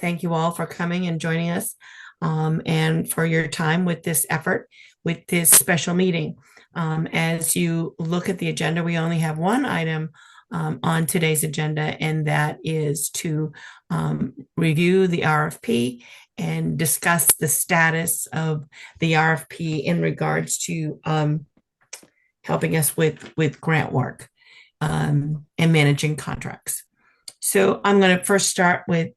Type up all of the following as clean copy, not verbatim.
Thank you all for coming and joining us and for your time with this effort, with this special meeting. As you look at the agenda, we only have one item on today's agenda, and that is to review the RFP and discuss the status of the RFP in regards to helping us with grant work and managing contracts. So I'm going to first start with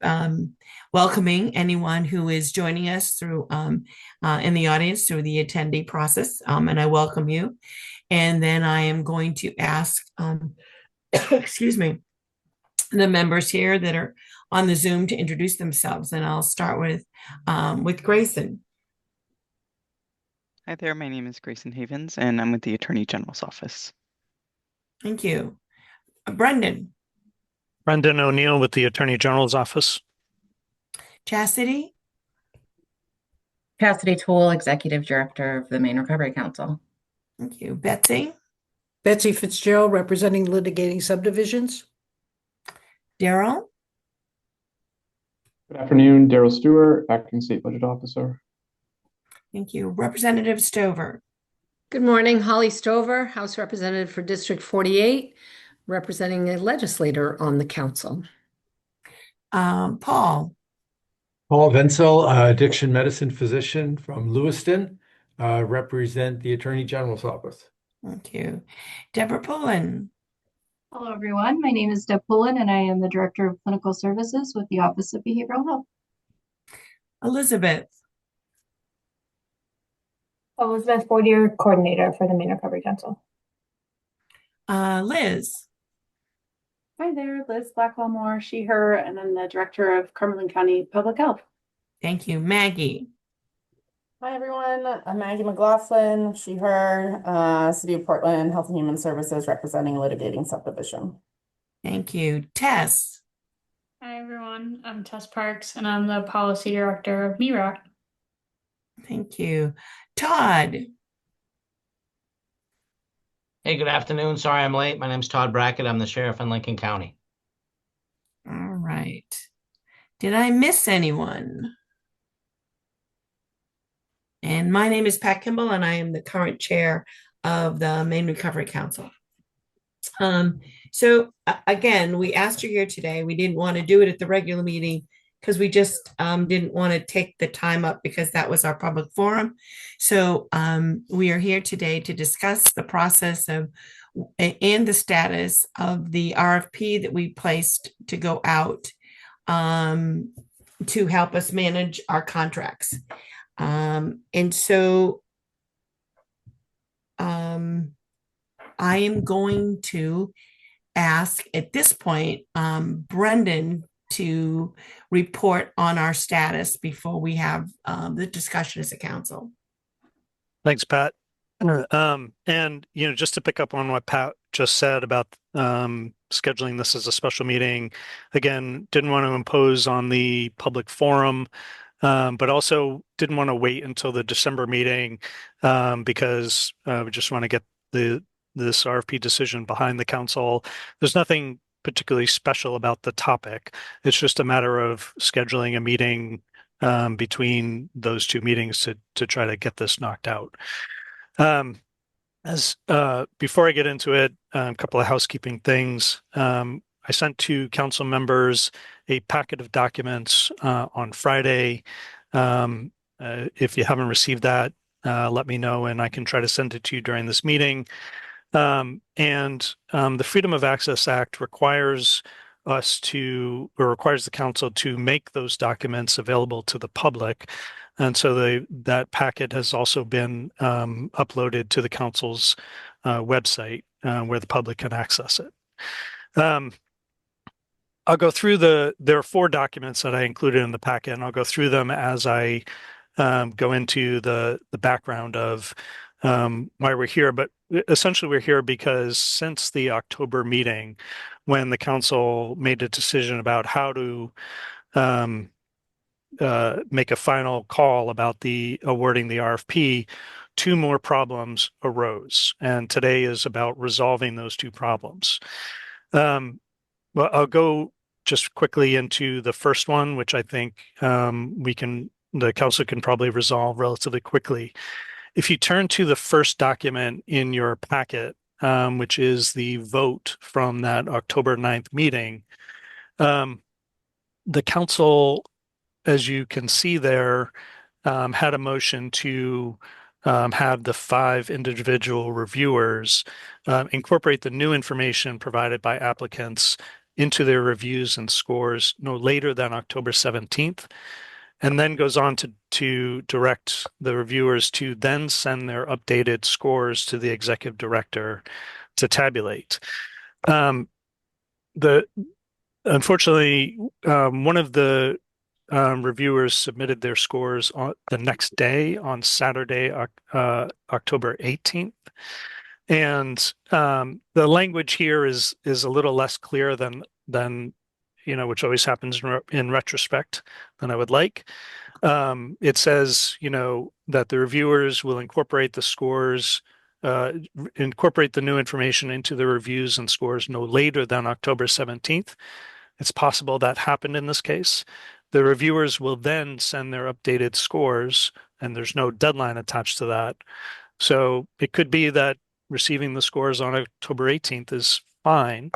welcoming anyone who is joining us through in the audience through the attendee process, and I welcome you. And then I am going to ask, excuse me, the members here that are on the Zoom to introduce themselves, and I'll start with Grayson. Hi there, my name is Grayson Havens, and I'm with the Attorney General's office. Thank you. Brendan. Brendan O'Neill with the Attorney General's office. Chastity. Chastity Toole, Executive Director of the Maine Recovery Council. Thank you. Betsy. Betsy Fitzgerald, representing litigating subdivisions. Daryl. Good afternoon, Daryl Stewart, Acting State Budget Officer. Thank you. Representative Stover. Good morning, Holly Stover, House Representative for District 48, representing a legislator on the council. Paul. Paul Venzel, addiction medicine physician from Lewiston, represent the Attorney General's office. Thank you. Deborah Pullen. Hello, everyone. My name is Deb Pullen, and I am the Director of Clinical Services with the Office of Behavioral Health. Elizabeth. Elizabeth Fortier, Coordinator for the Maine Recovery Council. Liz. Hi there, Liz Blackwell-Moore, she, her, and I'm the Director of Cumberland County Public Health. Thank you. Maggie. Hi, everyone. I'm Maggie McLaughlin, she, her, City of Portland Health and Human Services, representing litigating subdivision. Thank you. Tess. Hi, everyone. I'm Tess Parks, and I'm the Policy Director of MIRAC. Thank you. Todd. Hey, good afternoon. Sorry I'm late. My name's Todd Brackett. I'm the Sheriff in Lincoln County. All right. Did I miss anyone? And my name is Pat Kimball, and I am the current chair of the Maine Recovery Council. So again, we asked you here today. We didn't want to do it at the regular meeting because we just didn't want to take the time up because that was our public forum. So we are here today to discuss the process of and the status of the RFP that we placed to go out to help us manage our contracts. And so I am going to ask at this point Brendan to report on our status before we have the discussion as a council. Thanks, Pat. And, just to pick up on what Pat just said about scheduling this as a special meeting, again, didn't want to impose on the public forum, but also didn't want to wait until the December meeting because we just want to get this RFP decision behind the council. There's nothing particularly special about the topic. It's just a matter of scheduling a meeting between those two meetings to try to get this knocked out. Before I get into it, a couple of housekeeping things. I sent to council members a packet of documents on Friday. If you haven't received that, let me know and I can try to send it to you during this meeting. The Freedom of Access Act requires requires the council to make those documents available to the public. And so that packet has also been uploaded to the council's website where the public can access it. I'll go through there are 4 documents that I included in the packet, and I'll go through them as I go into the background of why we're here. But essentially we're here because since the October meeting, when the council made a decision about how to make a final call about awarding the RFP, 2 more problems arose. And today is about resolving those 2 problems. Well, I'll go just quickly into the first one, which I think the council can probably resolve relatively quickly. If you turn to the first document in your packet, which is the vote from that October 9th meeting, the council, as you can see there, had a motion to have the 5 individual reviewers incorporate the new information provided by applicants into their reviews and scores no later than October 17th, and then goes on to direct the reviewers to then send their updated scores to the executive director to tabulate. Unfortunately, one of the reviewers submitted their scores on the next day, on Saturday, October 18th. And the language here is a little less clear than which always happens in retrospect, than I would like. It says, that the reviewers will incorporate the scores, incorporate the new information into the reviews and scores no later than October 17th. It's possible that happened in this case. The reviewers will then send their updated scores, and there's no deadline attached to that. So it could be that receiving the scores on October 18th is fine.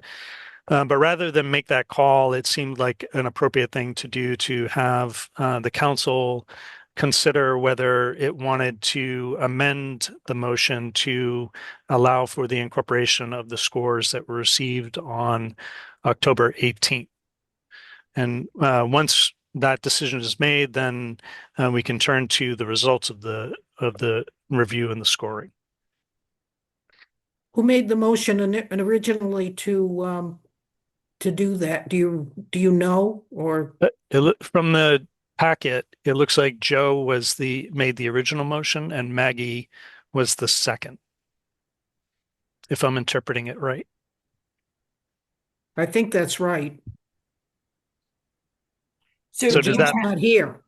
But rather than make that call, it seemed like an appropriate thing to do to have the council consider whether it wanted to amend the motion to allow for the incorporation of the scores that were received on October 18th. And once that decision is made, then we can turn to the results of the review and the scoring. Who made the motion and originally to do that? Do you know, or from the packet, it looks like Joe made the original motion and Maggie was the second, if I'm interpreting it right. I think that's right. So does that not here?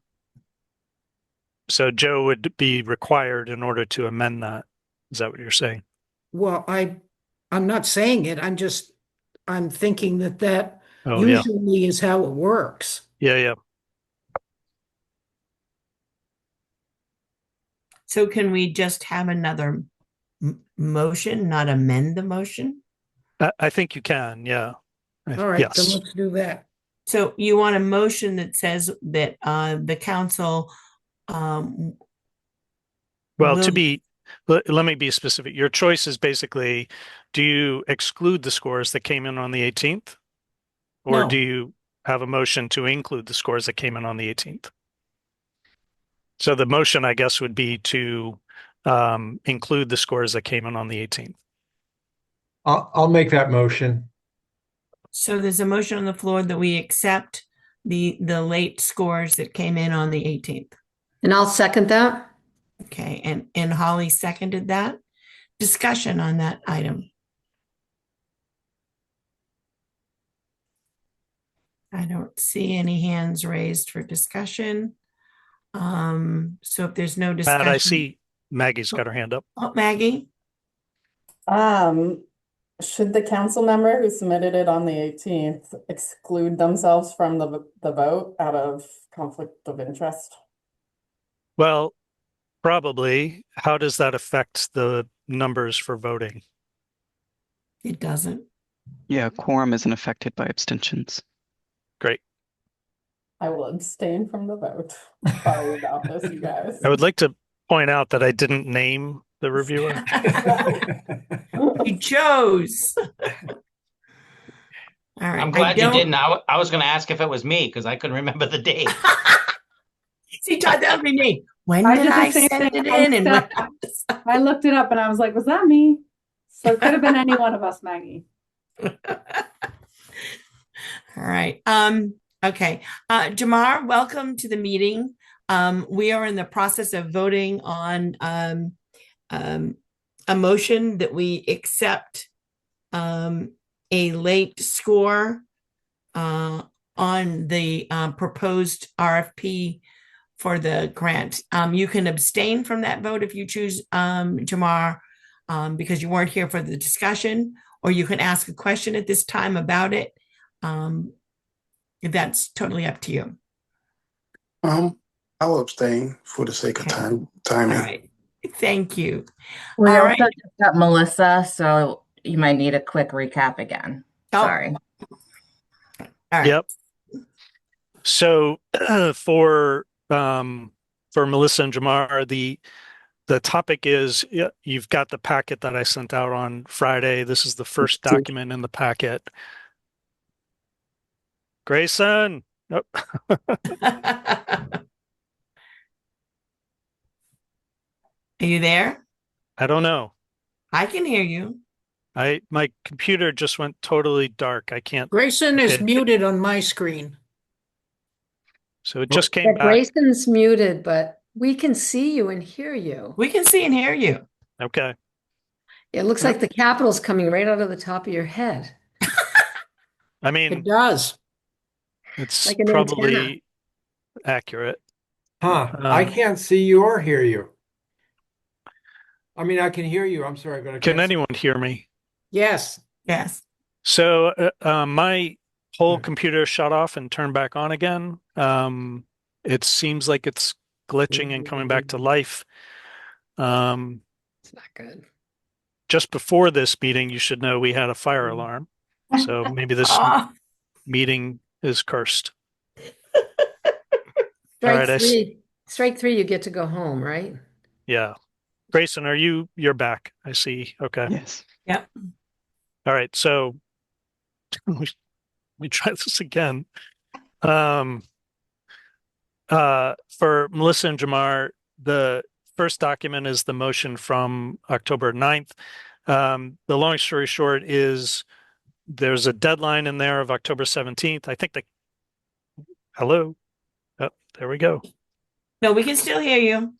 So Joe would be required in order to amend that. Is that what you're saying? Well, I'm not saying it. I'm thinking that Oh, yeah. usually is how it works. Yeah. So can we just have another motion, not amend the motion? I think you can, yeah. All right, yes. then let's do that. So you want a motion that says that the council well, will... let me be specific. Your choice is basically, do you exclude the scores that came in on the 18th? Or No. do you have a motion to include the scores that came in on the 18th? So the motion, I guess, would be to include the scores that came in on the 18th. I'll make that motion. So there's a motion on the floor that we accept the late scores that came in on the 18th. And I'll second that. Okay, and Holly seconded that. Discussion on that item. I don't see any hands raised for discussion. So if there's no discussion. Pat, I see Maggie's got her hand up. Oh, Maggie? Should the council member who submitted it on the 18th exclude themselves from the vote out of conflict of interest? Well, probably. How does that affect the numbers for voting? It doesn't. Yeah, quorum isn't affected by abstentions. Great. I will abstain from the vote. Sorry about this, you guys. I would like to point out that I didn't name the reviewer. You chose. All right. I'm glad you didn't. I was going to ask if it was me because I couldn't remember the date. See, Todd, that would be me. When did I send it in? And what? I looked it up and I was like, was that me? So it could have been any one of us, Maggie. All right. Okay. Jamar, welcome to the meeting. We are in the process of voting on a motion that we accept a late score on the proposed RFP for the grant. You can abstain from that vote if you choose, Jamar, because you weren't here for the discussion, or you can ask a question at this time about it. That's totally up to you. I'll abstain for the sake of Okay. timing. All right. Thank you. We All also right. just got Melissa, so you might need a quick recap again. Oh. Sorry. All right. Yep. So for Melissa and Jamar, the topic is, you've got the packet that I sent out on Friday. This is the first document in the packet. Grayson. Nope. Are you there? I don't know. I can hear you. My computer just went totally dark. I can't. Grayson is Okay. muted on my screen. So it just Yeah, came back. Grayson's muted, but we can see you and hear you. We can see and hear you. Okay. It looks like the capital's coming right out of the top of your head. I It mean, does. it's Like an probably antenna. accurate. Huh, I can't see you or hear you. I mean, I can hear you. I'm sorry, but I Can can't see. anyone hear me? Yes. Yes. So my whole computer shut off and turned back on again. It seems like it's glitching and coming back to life. It's not good. Just before this meeting, you should know we had a fire alarm. So maybe this Ah, meeting is cursed. Strike right, three. Strike three, you get to go home, right? Yeah. Grayson, you're back? I see. Okay. Yes. yep. All right. So we try this again. For Melissa and Jamar, the first document is the motion from October 9th. The long story short is there's a deadline in there of October 17th. I think hello. Oh, there we go. No, we can still hear you.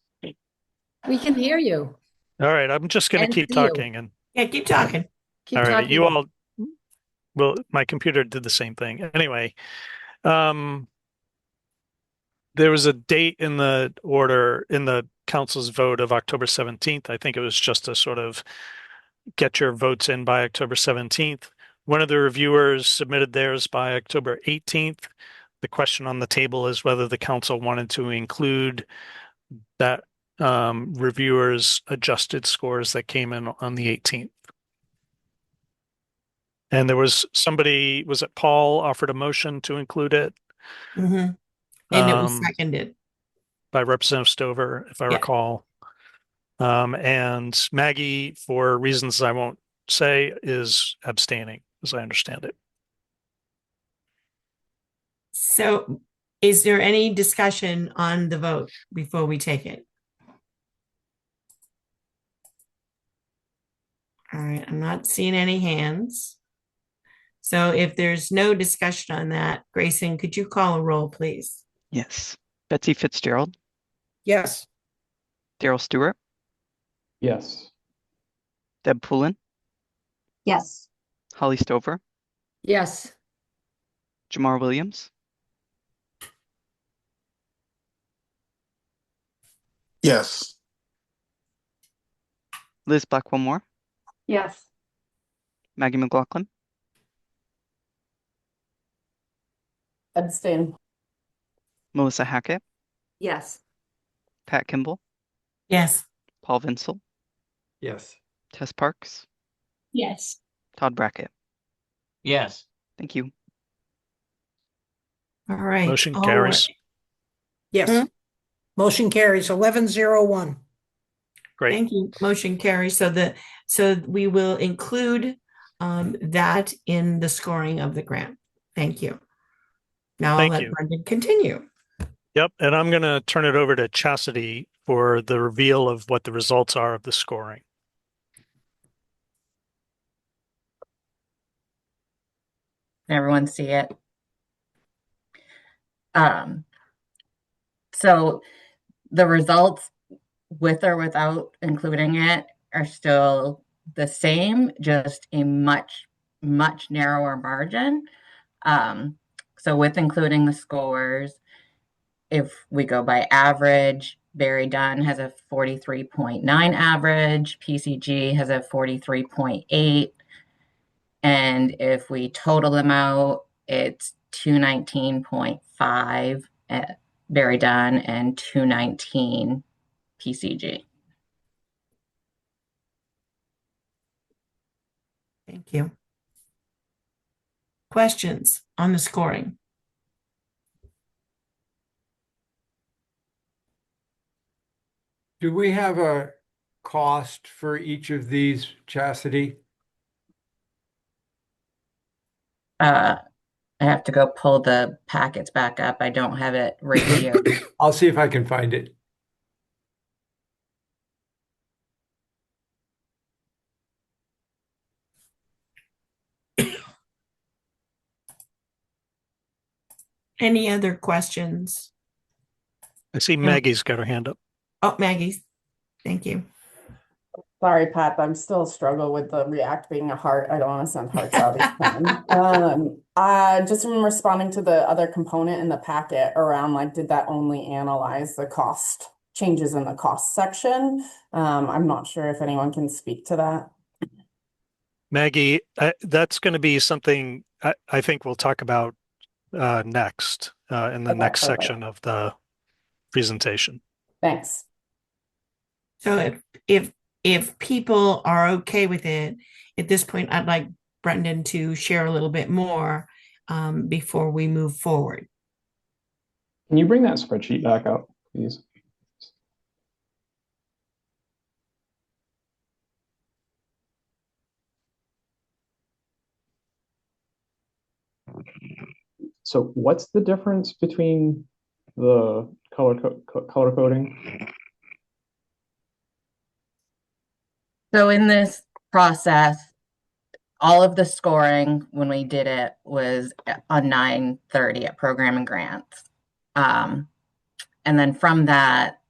We can hear you. All right. I'm just going to And keep see you. talking. And Yeah, keep talking. Keep all right. talking. You all, well, my computer did the same thing. Anyway, there was a date in the order in the council's vote of October 17th. I think it was just to sort of get your votes in by October 17th. One of the reviewers submitted theirs by October 18th. The question on the table is whether the council wanted to include that reviewers' adjusted scores that came in on the 18th. And there was somebody, was it Paul, offered a motion to include it? Mm-hmm. And it was seconded by Representative Stover, if I recall. And Maggie, for reasons I won't say, is abstaining, as I understand it. So is there any discussion on the vote before we take it? All right, I'm not seeing any hands. So if there's no discussion on that, Grayson, could you call a roll, please? Yes. Betsy Fitzgerald. Yes. Daryl Stewart. Yes. Deb Poulin. Yes. Holly Stover. Yes. Jamar Williams. Yes. Liz Blackwell-Moore. Yes. Maggie McLaughlin. Abstain. Melissa Hackett. Yes. Pat Kimball. Yes. Paul Vinsel. Yes. Tess Parks. Yes. Todd Brackett. Yes. Thank you. All right. Motion All carries. right. Yes. Motion carries 11-0-1. Great. Thank you. Motion carries. So we will include that in the scoring of the grant. Thank you. Now I'll Thank let you. Brendan continue. Yep. And I'm going to turn it over to Chastity for the reveal of what the results are of the scoring. Can everyone see it? So the results, with or without including it, are still the same, just a much, much narrower margin. So with including the scores, if we go by average, Barry Dunn has a 43.9 average, PCG has a 43.8. And if we total them out, it's 219.5 at Very Dunn and 219 PCG. Thank you. Questions on the scoring? Do we have a cost for each of these, Chastity? I have to go pull the packets back up. I don't have it right here. I'll see if I can find it. Any other questions? I see Maggie's got her hand up. Oh, Maggie, thank you. Sorry, Pat, I'm still struggle with the React being a heart. I don't want to send hearts out each time. Just from responding to the other component in the packet around like, did that only analyze the cost changes in the cost section? I'm not sure if anyone can speak to that. Maggie, that's going to be something I think we'll talk about next in the next perfect. section of the presentation. Thanks. So if people are okay with it, at this point, I'd like Brendan to share a little bit more before we move forward. Can you bring that spreadsheet back up, please? So what's the difference between the color coding? So in this process, all of the scoring when we did it was on 9:30 at Program and Grants. And then from that,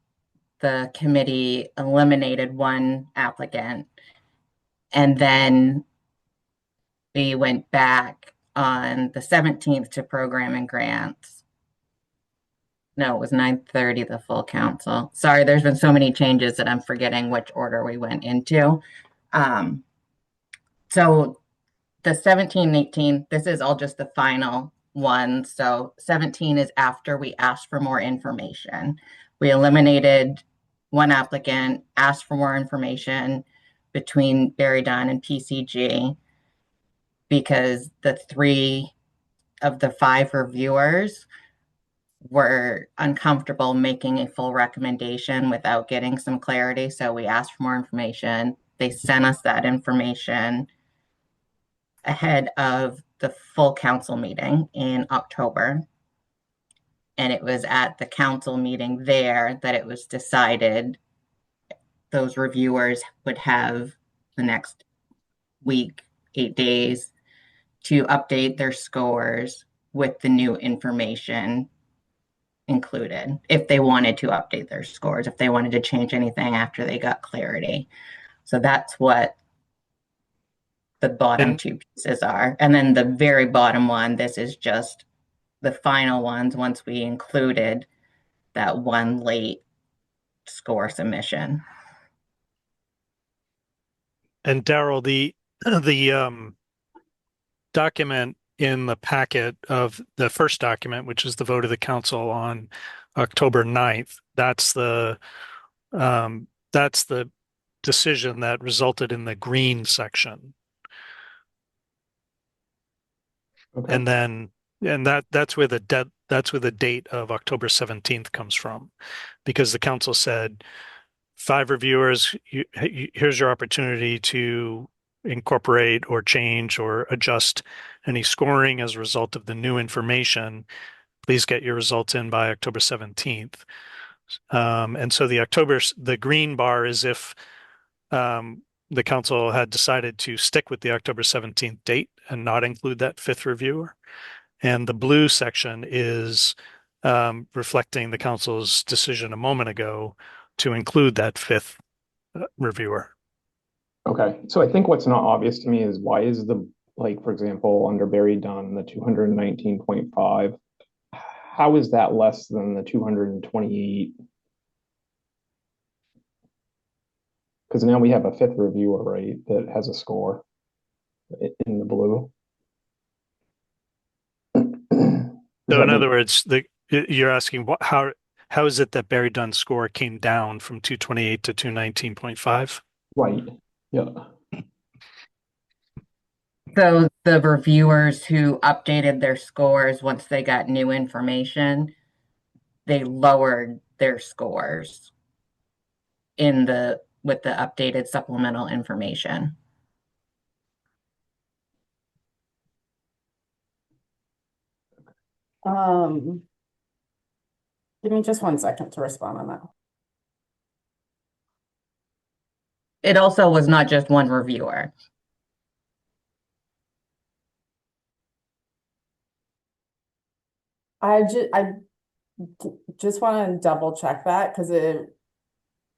the committee eliminated one applicant. And then we went back on the 17th to Program and Grants. No, it was 9:30, the full council. Sorry, there's been so many changes that I'm forgetting which order we went into. So the 17 and 18, this is all just the final one. So 17 is after we asked for more information. We eliminated one applicant, asked for more information between Barry Dunn and PCG because the 3 of the 5 reviewers were uncomfortable making a full recommendation without getting some clarity. So we asked for more information. They sent us that information ahead of the full council meeting in October. And it was at the council meeting there that it was decided those reviewers would have the next week, 8 days, to update their scores with the new information included, if they wanted to update their scores, if they wanted to change anything after they got clarity. So that's what the bottom 2 pieces are. And then the very bottom one, this is just the final ones once we included that one late score submission. And Daryl, the document in the packet of the first document, which is the vote of the council on October 9th, that's the decision that resulted in the green section. Okay. And that's where the date of October 17th comes from, because the council said 5 reviewers, here's your opportunity to incorporate or change or adjust any scoring as a result of the new information. Please get your results in by October 17th. And so the green bar is if the council had decided to stick with the October 17th date and not include that 5th reviewer. And the blue section is reflecting the council's decision a moment ago to include that 5th reviewer. Okay, so I think what's not obvious to me is why is the, like, for example, under Barry Dunn, the 219.5, how is that less than the 228? Because now we have a 5th reviewer, right, that has a score in the blue. So in other words, you're asking how is it that Barry Dunn's score came down from 228 to 219.5? Right. Yeah. So the reviewers who updated their scores once they got new information, they lowered their scores with the updated supplemental information. Give me just 1 second to respond on that. It also was not just one reviewer. I just want to double check that because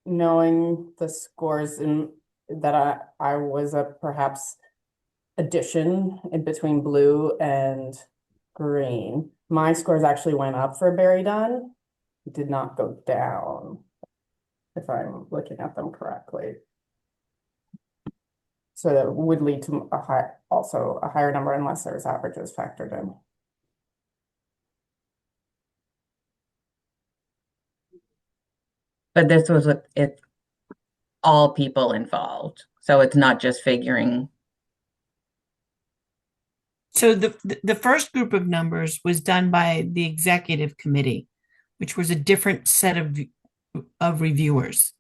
knowing the scores and that I was a perhaps addition in between blue and green. My scores actually went up for Barry Dunn. It did not go down, if I'm looking at them correctly. So that would lead to also a higher number unless there's averages factored in. But this was with all people involved. So it's not just figuring. So the first group of numbers was done by the executive committee, which was a different set of reviewers.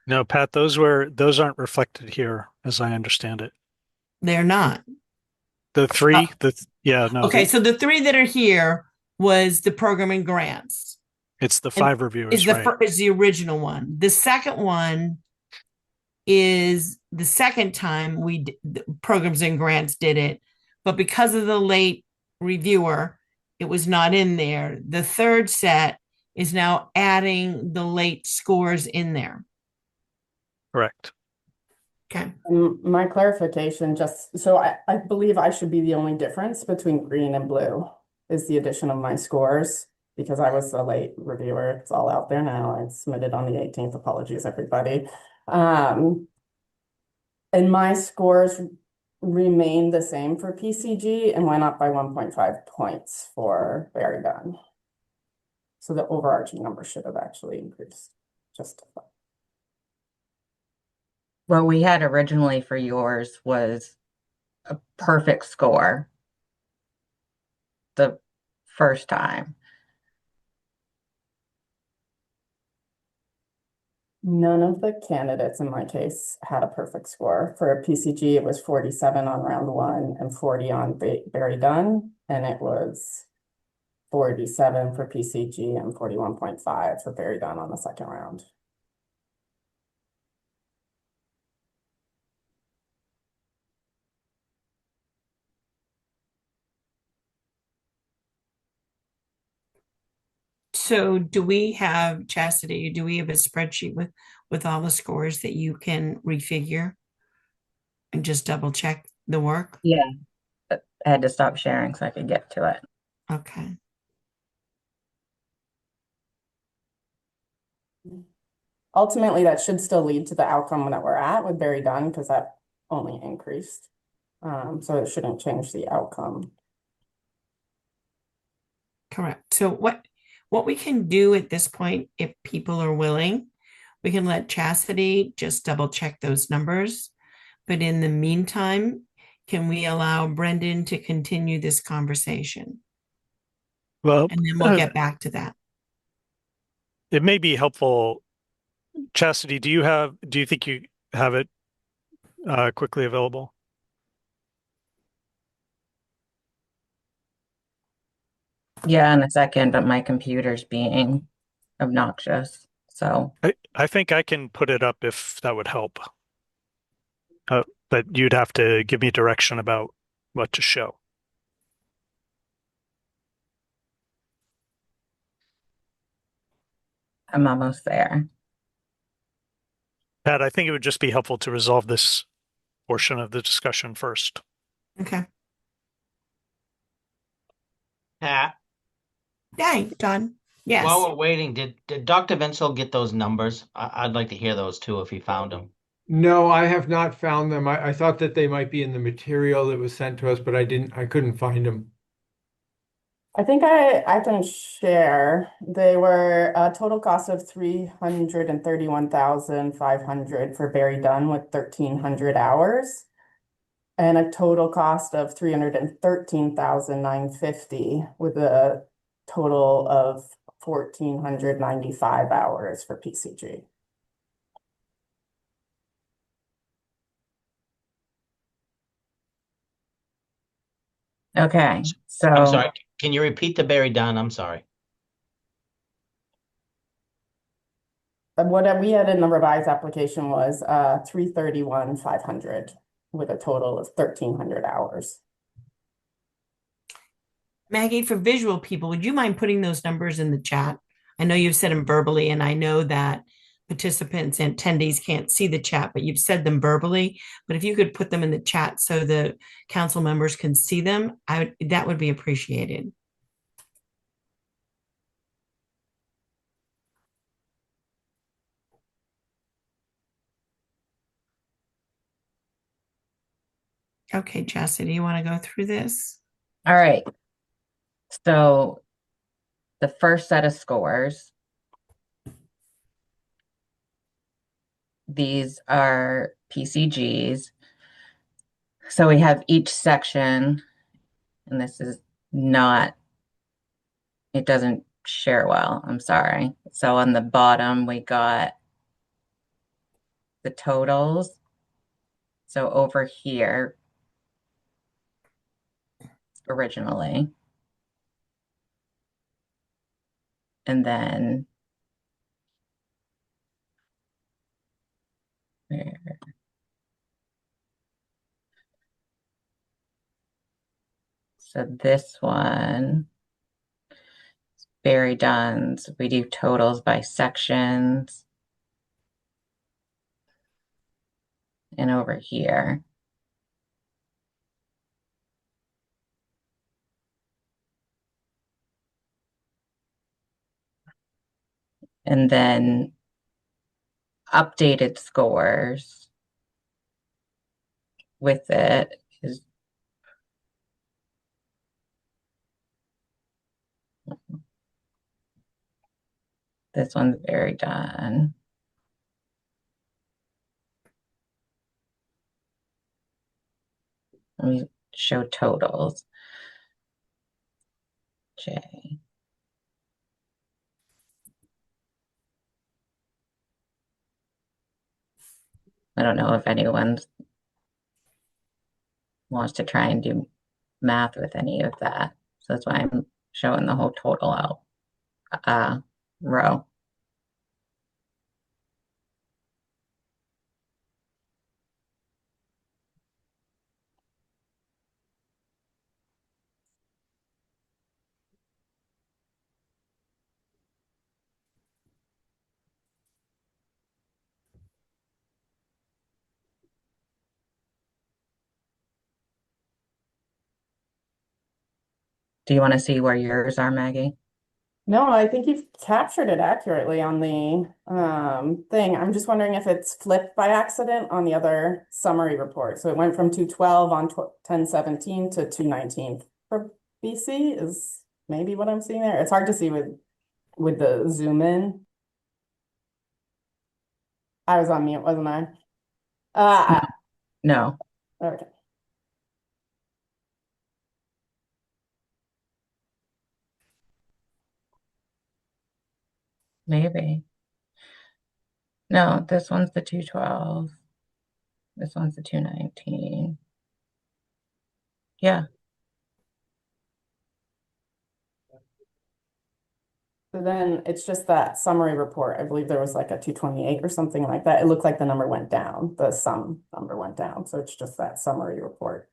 No, Pat, those aren't reflected here, as I understand it. They're not. The three, no. Okay, so the three that are here was the programming grants. It's the 5 reviewers, Is the original one. The second one is the second time the programs and grants did it, but because of the late reviewer, it was not in there. The third set is now adding the late scores in there. Correct. Okay. My clarification, so I believe I should be the only difference between green and blue is the addition of my scores because I was a late reviewer. It's all out there now. I submitted on the 18th. Apologies, everybody. And my scores remained the same for PCG and went up by 1.5 points for Barry Dunn. So the overarching number should have actually increased. What we had originally for yours was a perfect score the first time. None of the candidates in my case had a perfect score. For PCG, it was 47 on round 1 and 40 on Barry Dunn, and it was 47 for PCG and 41.5 for Barry Dunn on the second round. So do we have, Chastity, do we have a spreadsheet with all the scores that you can refigure and just double check the work? Yeah. I had to stop sharing so I could get to it. Okay. Ultimately, that should still lead to the outcome that we're at with Barry Dunn because that only increased. So it shouldn't change the outcome. Correct. So what we can do at this point, if people are willing, we can let Chastity just double check those numbers. But in the meantime, can we allow Brendan to continue this conversation? Well, and then we'll get back to that. It may be helpful. Chastity, do you think you have it quickly available? Yeah, in a second, but my computer's being obnoxious. So I think I can put it up if that would help. But you'd have to give me direction about what to show. I'm almost there. Pat, I think it would just be helpful to resolve this portion of the discussion first. Okay. Pat, Hey, John. Yes. while we're waiting, did Dr. Vinsel get those numbers? I'd like to hear those too if he found them. No, I have not found them. I thought that they might be in the material that was sent to us, but I couldn't find them. I think I can share. They were a total cost of 331,500 for Barry Dunn with 1,300 hours, and a total cost of 313,950 with a total of 1,495 hours for PCG. Okay, so I'm sorry. Can you repeat the Barry Dunn? I'm sorry. What we had in the revised application was 331,500 with a total of 1,300 hours. Maggie, for visual people, would you mind putting those numbers in the chat? I know you've said them verbally, and I know that participants and attendees can't see the chat, but you've said them verbally. But if you could put them in the chat so the council members can see them, that would be appreciated. Okay, Jessica, do you want to go through this? all right. So the first set of scores, these are PCGs. So we have each section, and this is not, it doesn't share well. I'm sorry. So on the bottom, we got the totals. So over here, originally, and then where? So this one, Barry Dunn's, we do totals by sections. And over here. And then updated scores with it is this one's Barry Dunn. Let me show totals. J. I don't know if anyone wants to try and do math with any of that. So that's why I'm showing the whole total out row. Do you want to see where yours are, Maggie? No, I think you've captured it accurately on the thing. I'm just wondering if it's flipped by accident on the other summary report. So it went from 212 on 1017 to 219 for BC is maybe what I'm seeing there. It's hard to see with the zoom in. I was on mute, wasn't I? No. Okay. Maybe. No, this one's the 212. This one's the 219. Yeah. So then it's just that summary report. I believe there was like a 228 or something like that. It looked like the number went down. The sum number went down. So it's just that summary report.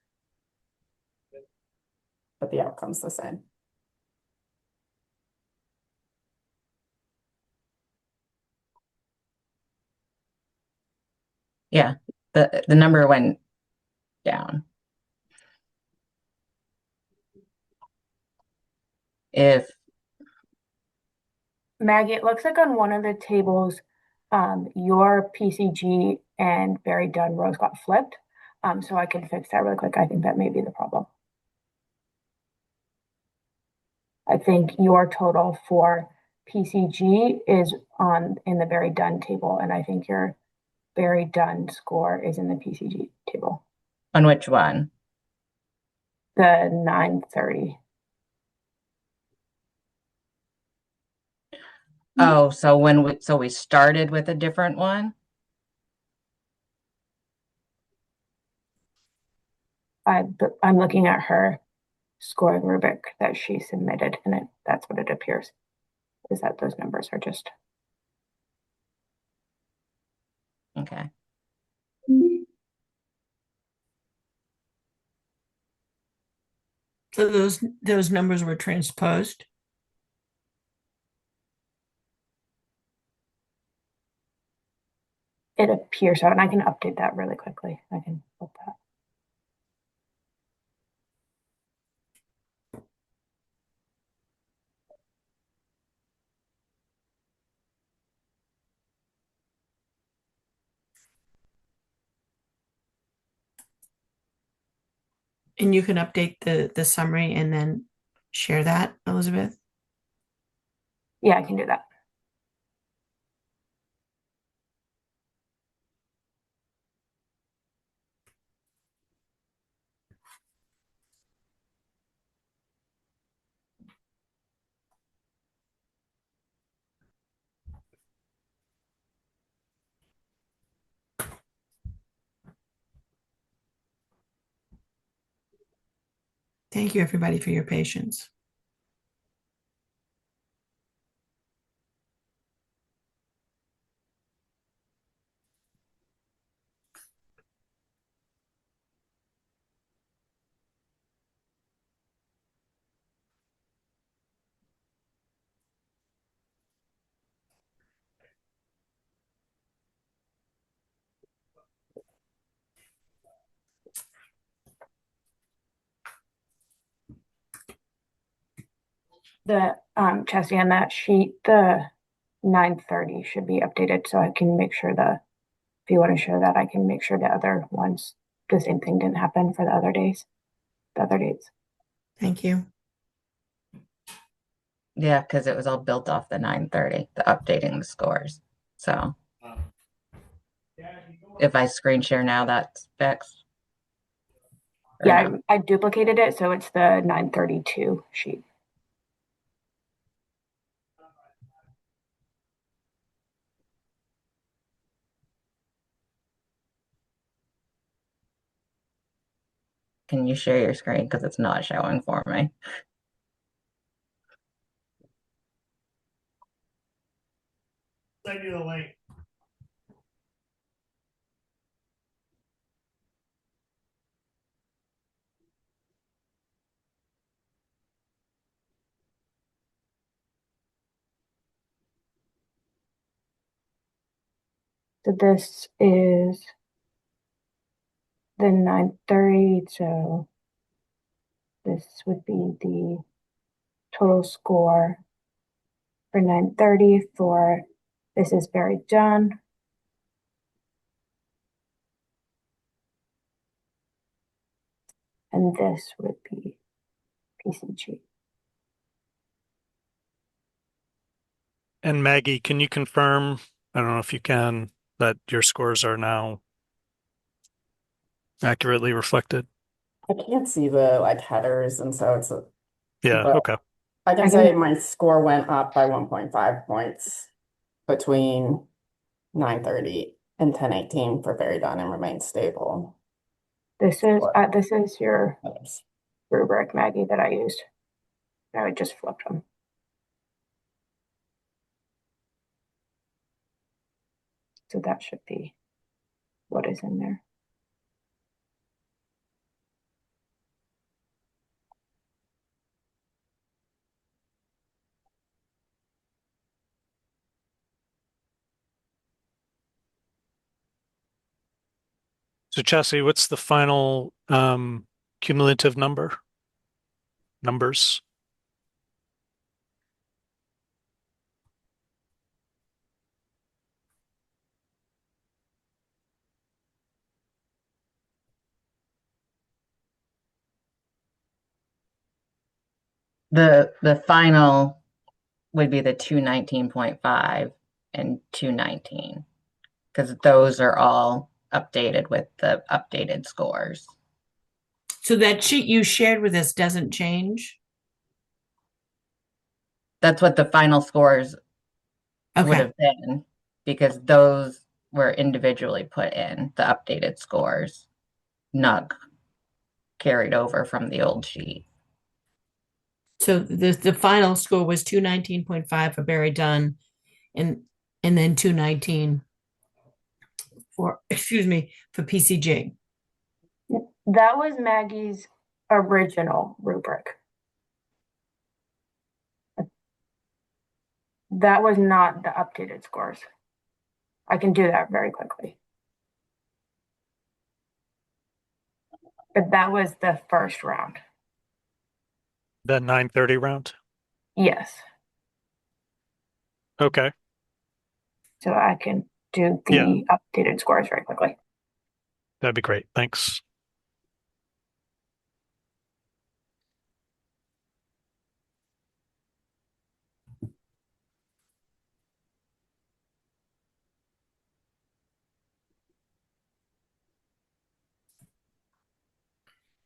But the outcome's the same. Yeah. The number went down. If Maggie, it looks like on one of the tables, your PCG and Barry Dunn rows got flipped. So I can fix that really quick. I think that may be the problem. I think your total for PCG is in the Barry Dunn table, and I think your Barry Dunn score is in the PCG table. On which one? The 930. Oh, so we started with a different one? I'm looking at her scoring rubric that she submitted, and that's what it appears, is that those numbers are just. Okay. So those numbers were transposed? It appears so, and I can update that really quickly. I can flip that. And you can update the summary and then share that, Elizabeth? Yeah, I can do that. Thank you, everybody, for your patience. The Chelsea, on that sheet, the 930 should be updated, so I can make sure if you want to show that, I can make sure the other ones, the same thing didn't happen for the other days, the other dates. Thank you. Yeah, because it was all built off the 930, the updating the scores. So if I screen share now, that's fixed. Or Yeah, no? I duplicated it, so it's the 932 sheet. Can you share your screen? Because it's not showing for me. Send you the link. So this is the 930, so this would be the total score for 930 for this is Barry Dunn. And this would be PCG. And Maggie, can you confirm, I don't know if you can, that your scores are now accurately reflected? I can't see the like headers, and so it's a, Yeah, but okay. I can say my score went up by 1.5 points between 930 and 1018 for Very Done and remains stable. This is your rubric, Maggie, that I used. I would just flip them. So that should be what is in there. So Chelsea, what's the final cumulative numbers? The final would be the 219.5 and 219, because those are all updated with the updated scores. So that sheet you shared with us doesn't change? That's what the final scores would Okay, have been, because those were individually put in, the updated scores, not carried over from the old sheet. so the final score was 219.5 for Barry Dunn and then 219 for, excuse me, for PCG. That was Maggie's original rubric. That was not the updated scores. I can do that very quickly. But that was the first round. The 9:30 round. Yes. Okay. So I can do the Yeah. updated scores very quickly. That'd be great. Thanks.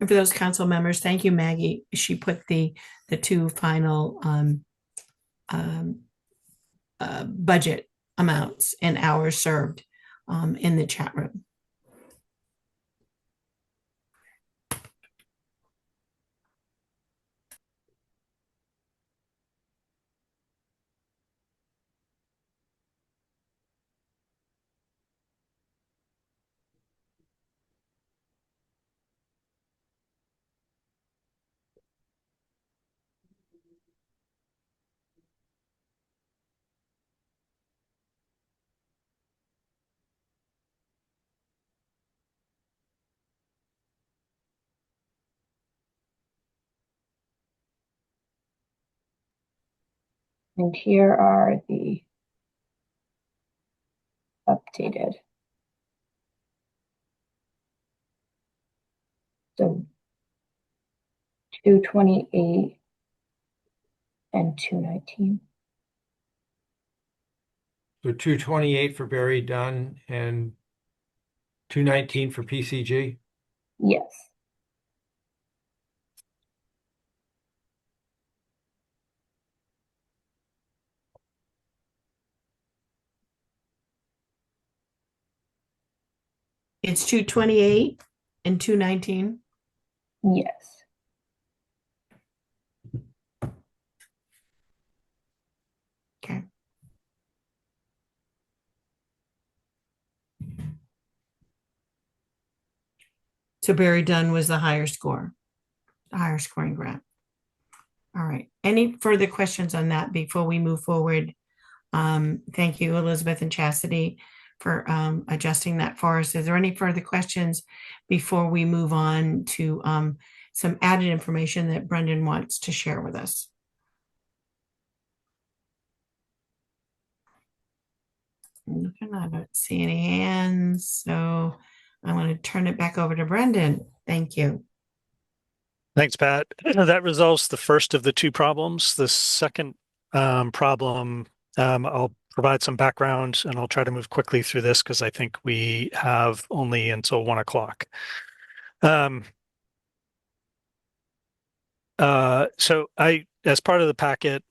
And for those council members, thank you, Maggie. She put the two final um, budget amounts and hours served in the chat room. And here are the updated. So 228 and 219. So 228 for Barry Dunn and 219 for PCG. Yes. It's 228 and 219. Yes. Okay. So Barry Dunn was the higher score, the higher scoring grant. All right. Any further questions on that before we move forward? Thank you, Elizabeth and Chastity, for adjusting that for us. Is there any further questions before we move on to some added information that Brendan wants to share with us? I don't see any hands, so I'm going to turn it back over to Brendan. Thank you. Thanks, Pat. That resolves the first of the two problems. The second problem, I'll provide some background and I'll try to move quickly through this because I think we have only until 1 o'clock. So as part of the packet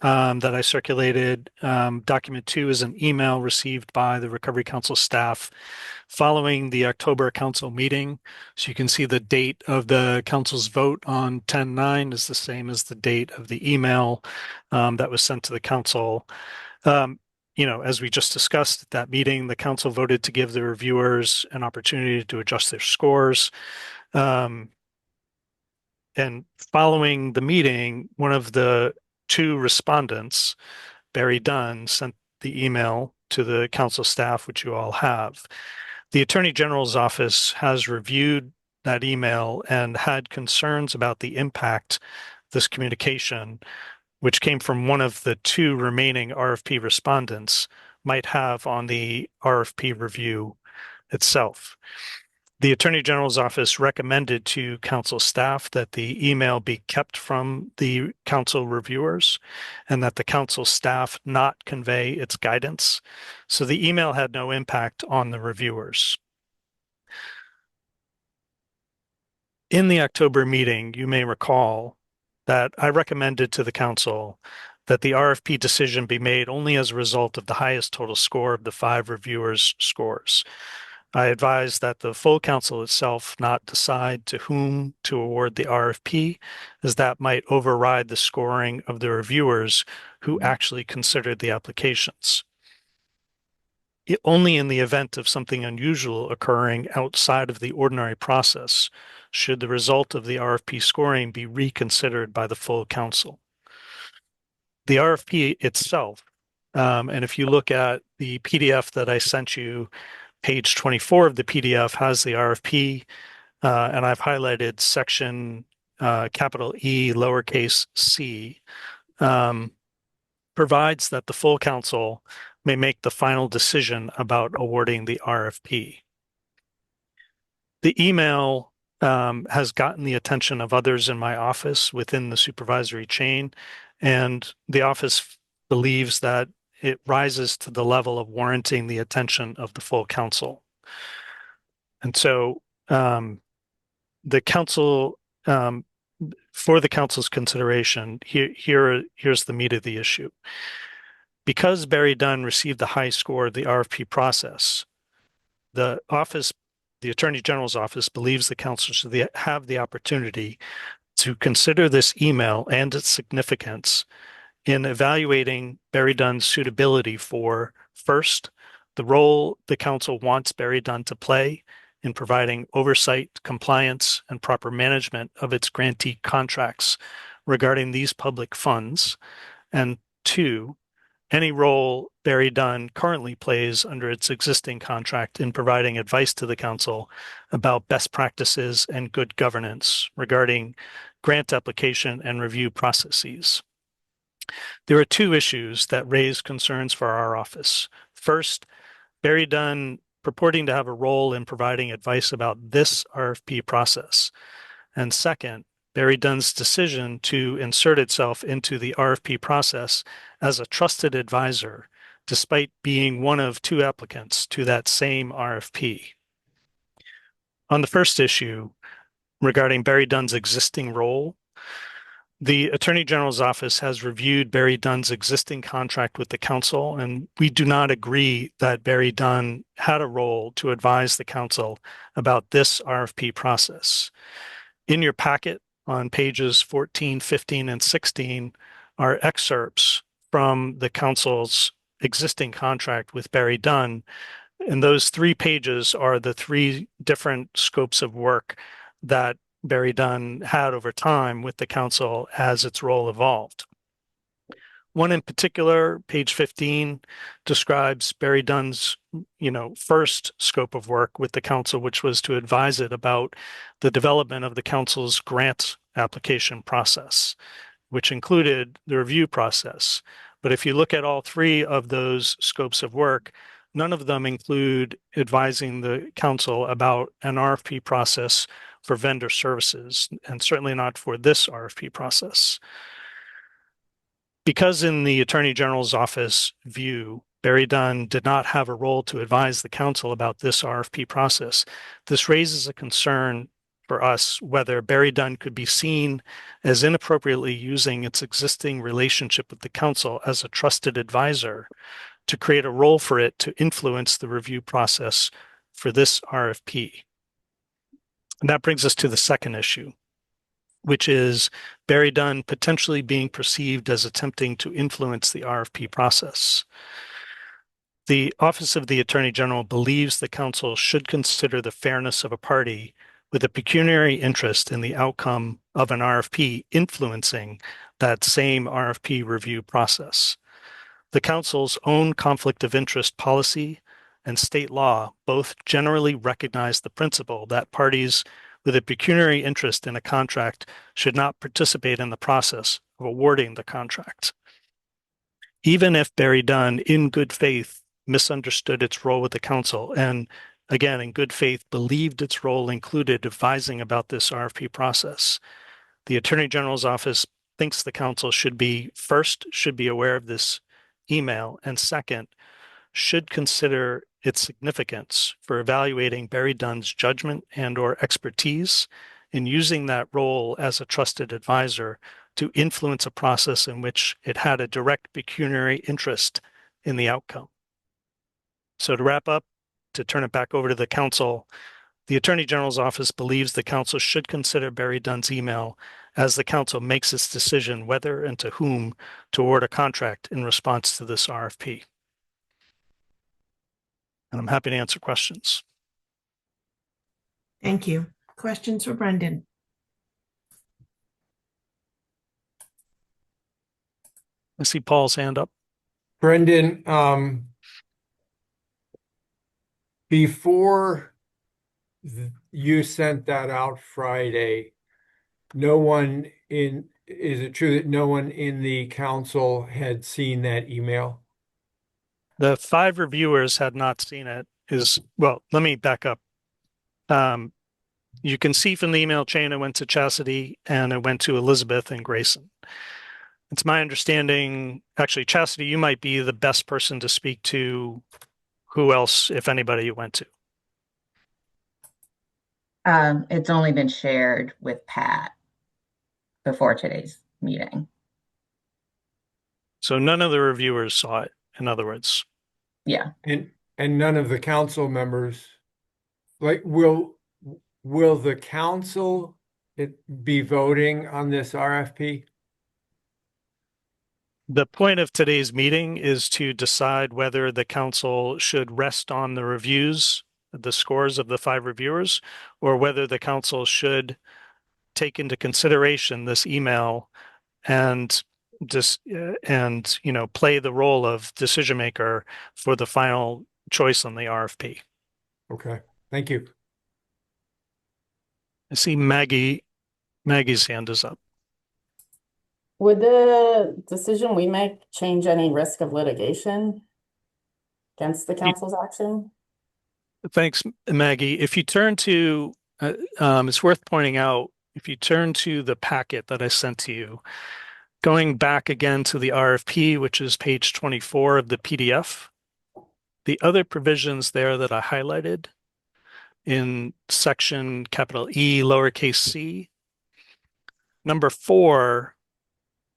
that I circulated, document 2 is an email received by the Recovery Council staff following the October council meeting. So you can see the date of the council's vote on 10/9 is the same as the date of the email that was sent to the council. As we just discussed at that meeting, the council voted to give the reviewers an opportunity to adjust their scores. And following the meeting, one of the two respondents, Barry Dunn, sent the email to the council staff, which you all have. The Attorney General's office has reviewed that email and had concerns about the impact this communication, which came from one of the two remaining RFP respondents, might have on the RFP review itself. The Attorney General's office recommended to council staff that the email be kept from the council reviewers and that the council staff not convey its guidance. So the email had no impact on the reviewers. In the October meeting, you may recall that I recommended to the council that the RFP decision be made only as a result of the highest total score of the 5 reviewers' scores. I advised that the full council itself not decide to whom to award the RFP, as that might override the scoring of the reviewers who actually considered the applications. Only in the event of something unusual occurring outside of the ordinary process should the result of the RFP scoring be reconsidered by the full council. The RFP itself, and if you look at the PDF that I sent you, page 24 of the PDF has the RFP, and I've highlighted section capital E, lowercase c, provides that the full council may make the final decision about awarding the RFP. The email has gotten the attention of others in my office within the supervisory chain, and the office believes that it rises to the level of warranting the attention of the full council. And so the council, for the council's consideration, here's the meat of the issue. Because Barry Dunn received the high score of the RFP process, the Attorney General's office believes the council should have the opportunity to consider this email and its significance in evaluating Barry Dunn's suitability for, first, the role the council wants Barry Dunn to play in providing oversight, compliance, and proper management of its grantee contracts regarding these public funds, and 2, any role Barry Dunn currently plays under its existing contract in providing advice to the council about best practices and good governance regarding grant application and review processes. There are 2 issues that raise concerns for our office. First, Barry Dunn purporting to have a role in providing advice about this RFP process. And second, Barry Dunn's decision to insert itself into the RFP process as a trusted advisor, despite being one of 2 applicants to that same RFP. On the first issue, regarding Barry Dunn's existing role, the Attorney General's office has reviewed Barry Dunn's existing contract with the council, and we do not agree that Barry Dunn had a role to advise the council about this RFP process. In your packet on pages 14, 15, and 16 are excerpts from the council's existing contract with Barry Dunn, and those 3 pages are the 3 different scopes of work that Barry Dunn had over time with the council as its role evolved. One in particular, page 15, describes Barry Dunn's, first scope of work with the council, which was to advise it about the development of the council's grant application process, which included the review process. But if you look at all 3 of those scopes of work, none of them include advising the council about an RFP process for vendor services, and certainly not for this RFP process. Because in the Attorney General's office view, Barry Dunn did not have a role to advise the council about this RFP process, this raises a concern for us whether Barry Dunn could be seen as inappropriately using its existing relationship with the council as a trusted advisor to create a role for it to influence the review process for this RFP. And that brings us to the second issue, which is Barry Dunn potentially being perceived as attempting to influence the RFP process. The Office of the Attorney General believes the council should consider the fairness of a party with a pecuniary interest in the outcome of an RFP influencing that same RFP review process. The council's own conflict of interest policy and state law both generally recognize the principle that parties with a pecuniary interest in a contract should not participate in the process of awarding the contract. Even if Barry Dunn, in good faith, misunderstood its role with the council and again, in good faith, believed its role included advising about this RFP process. The Attorney General's office thinks the council should be aware of this email, and second, should consider its significance for evaluating Barry Dunn's judgment and or expertise in using that role as a trusted advisor to influence a process in which it had a direct pecuniary interest in the outcome. So to wrap up, to turn it back over to the council, the Attorney General's office believes the council should consider Barry Dunn's email as the council makes its decision whether and to whom to award a contract in response to this RFP. And I'm happy to answer questions. Thank you. Questions for Brendan? I see Paul's hand up. Brendan, before you sent that out Friday, is it true that no one in the council had seen that email? The 5 reviewers had not seen it. Well, let me back up. You can see from the email chain, it went to Chastity and it went to Elizabeth and Grayson. It's my understanding, actually, Chastity, you might be the best person to speak to who else, if anybody, you went to. It's only been shared with Pat before today's meeting. So none of the reviewers saw it, in other words. Yeah. And none of the council members, like, will the council be voting on this RFP? The point of today's meeting is to decide whether the council should rest on the reviews, the scores of the 5 reviewers, or whether the council should take into consideration this email and play the role of decision maker for the final choice on the RFP. Okay, thank you. I see Maggie's hand is up. Would the decision we make change any risk of litigation against the council's action? Thanks, Maggie. If you turn to, it's worth pointing out, if you turn to the packet that I sent to you, going back again to the RFP, which is page 24 of the PDF, the other provisions there that I highlighted in section capital E, lowercase c, number 4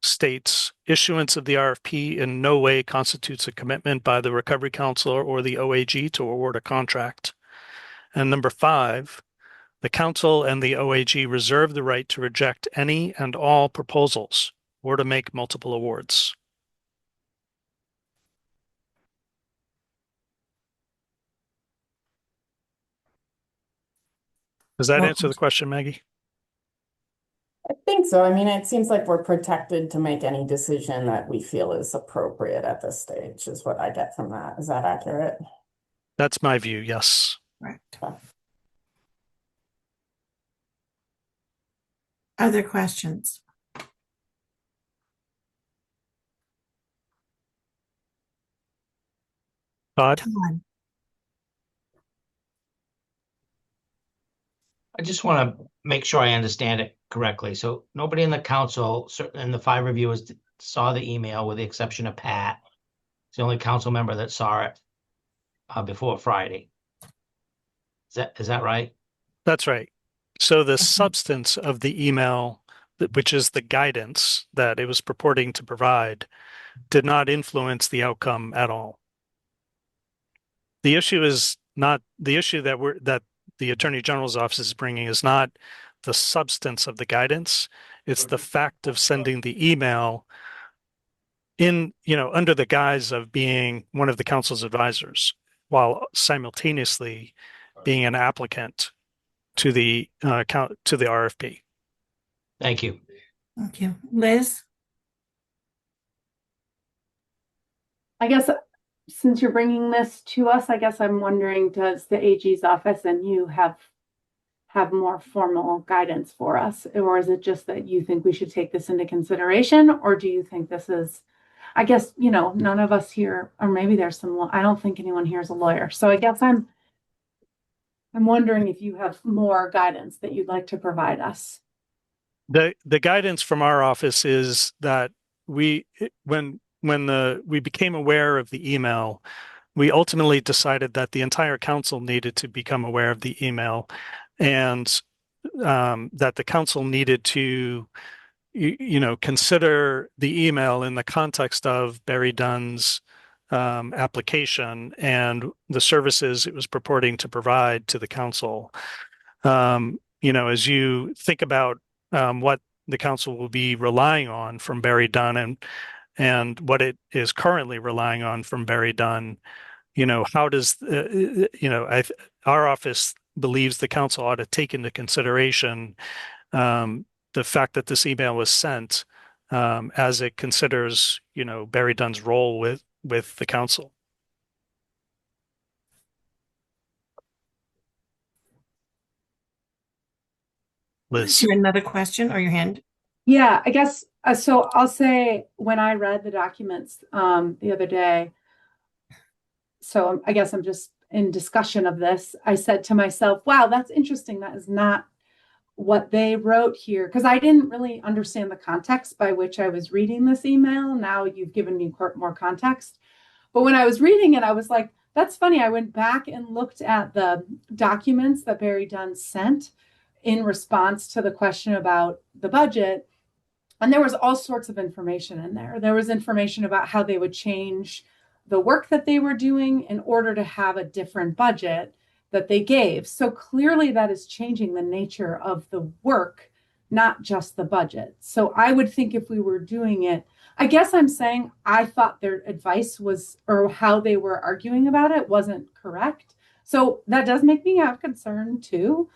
states issuance of the RFP in no way constitutes a commitment by the Recovery Council or the OAG to award a contract. And number 5, the council and the OAG reserve the right to reject any and all proposals or to make multiple awards. Does that answer the question, Maggie? I think so. I mean, it seems like we're protected to make any decision that we feel is appropriate at this stage, is what I get from that. Is that accurate? That's my view, yes. Right. Other questions? Todd? I just want to make sure I understand it correctly. So nobody in the council, and the 5 reviewers saw the email with the exception of Pat. It's the only council member that saw it before Friday. Is that right? That's right. So the substance of the email, which is the guidance that it was purporting to provide, did not influence the outcome at all. The issue is not the issue that the Attorney General's office is bringing is not the substance of the guidance. It's the fact of sending the email in, under the guise of being one of the council's advisors, while simultaneously being an applicant to the RFP. Thank you. Thank you. Liz? I guess since you're bringing this to us, I guess I'm wondering, does the AG's office and you have more formal guidance for us? Or is it just that you think we should take this into consideration? Or do you think this is, I guess, none of us here, or maybe there's some, I don't think anyone here is a lawyer. So I guess I'm wondering if you have more guidance that you'd like to provide us. The guidance from our office is that when we became aware of the email, we ultimately decided that the entire council needed to become aware of the email, and that the council needed to consider the email in the context of Barry Dunn's application and the services it was purporting to provide to the council. As you think about what the council will be relying on from Barry Dunn and what it is currently relying on from Barry Dunn, how does our office believes the council ought to take into consideration the fact that this email was sent as it considers, Barry Dunn's role with the council. Liz. Is there another question or your hand? Yeah, I guess so. I'll say when I read the documents the other day, so I guess I'm just in discussion of this. I said to myself, wow, that's interesting. That is not what they wrote here, because I didn't really understand the context by which I was reading this email. Now you've given me more context. But when I was reading it, I was like, that's funny. I went back and looked at the documents that Barry Dunn sent in response to the question about the budget. And there was all sorts of information in there. There was information about how they would change the work that they were doing in order to have a different budget that they gave. So clearly that is changing the nature of the work, not just the budget. So I would think if we were doing it, I guess I'm saying I thought their advice was, or how they were arguing about it wasn't correct. So that does make me have concern too,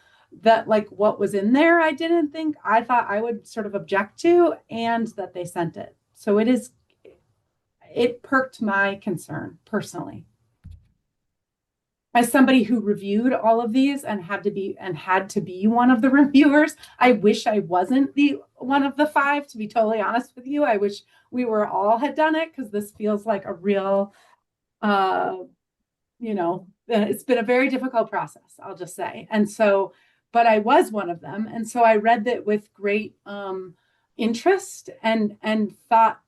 that like what was in there, I thought I would sort of object to, and that they sent it. So it perked my concern personally. As somebody who reviewed all of these and had to be one of the reviewers, I wish I wasn't the one of the 5, to be totally honest with you. I wish we were all had done it, because this feels like a real, it's been a very difficult process, I'll just say. And so, but I was one of them. And so I read that with great interest and thought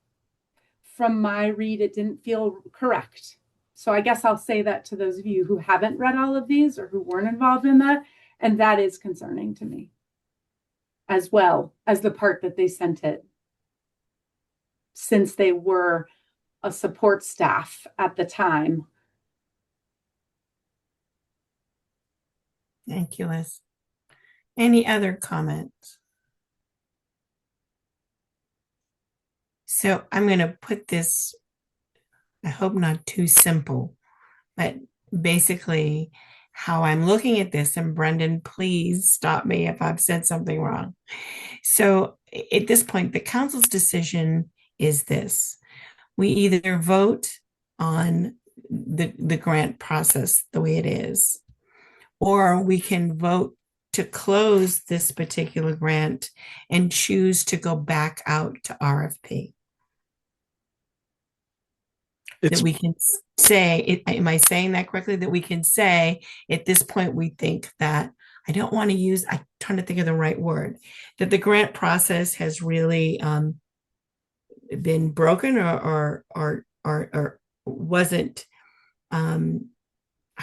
from my read, it didn't feel correct. So I guess I'll say that to those of you who haven't read all of these or who weren't involved in that. And that is concerning to me, as well as the part that they sent it, since they were a support staff at the time. Thank you, Liz. Any other comments? So I'm going to put this, I hope not too simple, but basically how I'm looking at this, and Brendan, please stop me if I've said something wrong. So at this point, the council's decision is this. We either vote on the grant process the way it is, or we can vote to close this particular grant and choose to go back out to RFP. That we can say, am I saying that correctly? That we can say at this point, we think that, I'm trying to think of the right word, that the grant process has really been broken or wasn't, I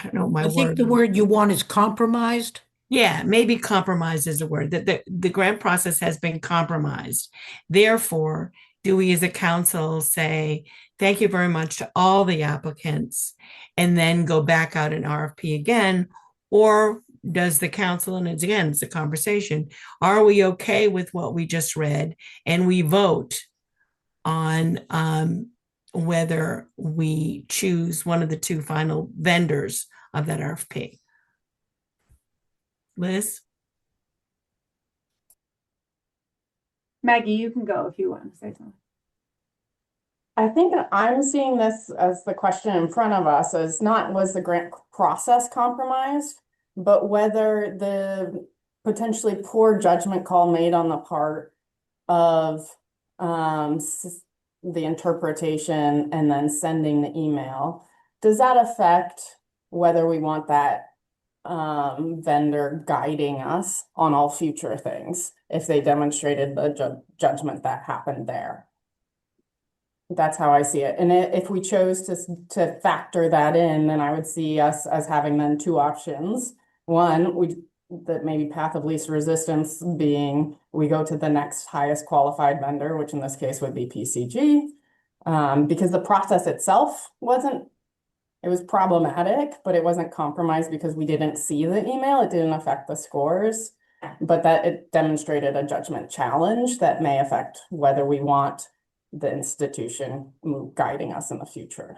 don't know my word. I think the word you want is compromised. Yeah, maybe compromise is a word, that the grant process has been compromised. Therefore, do we as a council say, thank you very much to all the applicants, and then go back out an RFP again? Or does the council, and it's a conversation, are we okay with what we just read, and we vote on whether we choose one of the 2 final vendors of that RFP? Liz? Maggie, you can go if you want to say something. I think I'm seeing this as the question in front of us as not was the grant process compromised, but whether the potentially poor judgment call made on the part of the interpretation and then sending the email, does that affect whether we want that vendor guiding us on all future things if they demonstrated the judgment that happened there. That's how I see it. And if we chose to factor that in, then I would see us as having then two options. One, that maybe path of least resistance being we go to the next highest qualified vendor, which in this case would be PCG, because the process itself it was problematic, but it wasn't compromised because we didn't see the email. It didn't affect the scores, but that it demonstrated a judgment challenge that may affect whether we want the institution guiding us in the future.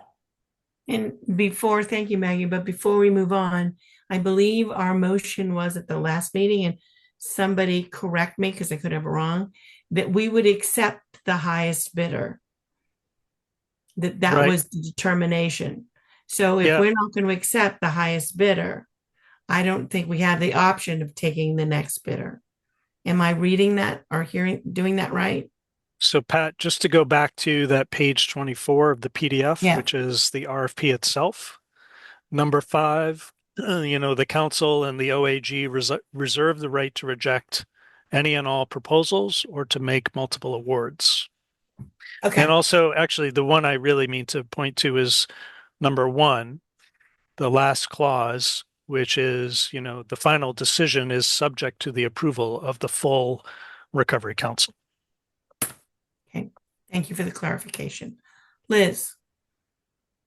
And thank you, Maggie, but before we move on, I believe our motion was at the last meeting, and somebody correct me because I could have it wrong, that we would accept the highest bidder. That Right. was the determination. So if Yeah. we're not going to accept the highest bidder, I don't think we have the option of taking the next bidder. Am I reading that or doing that right? So Pat, just to go back to that page 24 of the PDF, Yeah. which is the RFP itself, number 5, the council and the OAG reserve the right to reject any and all proposals or to make multiple awards. Okay. And also, actually, the one I really mean to point to is number 1, the last clause, which is, the final decision is subject to the approval of the full Recovery Council. Okay. Thank you for the clarification. Liz.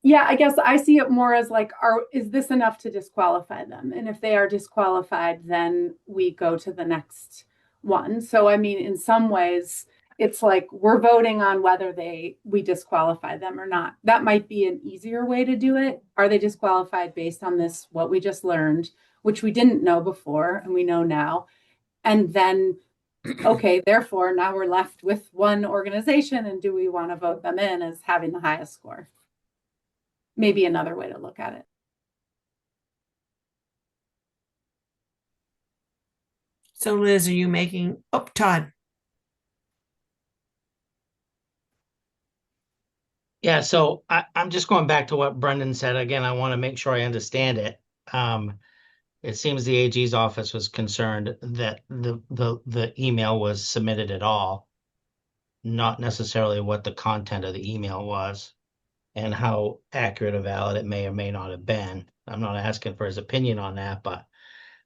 Yeah, I guess I see it more as like, is this enough to disqualify them? And if they are disqualified, then we go to the next one. So, I mean, in some ways, it's like we're voting on whether we disqualify them or not. That might be an easier way to do it. Are they disqualified based on this, what we just learned, which we didn't know before and we know now? And then, okay, therefore, now we're left with one organization, and do we want to vote them in as having the highest score? Maybe another way to look at it. So Liz, are you making, Todd. Yeah, so I'm just going back to what Brendan said. Again, I want to make sure I understand it. It seems the AG's office was concerned that the email was submitted at all, not necessarily what the content of the email was and how accurate or valid it may or may not have been. I'm not asking for his opinion on that, but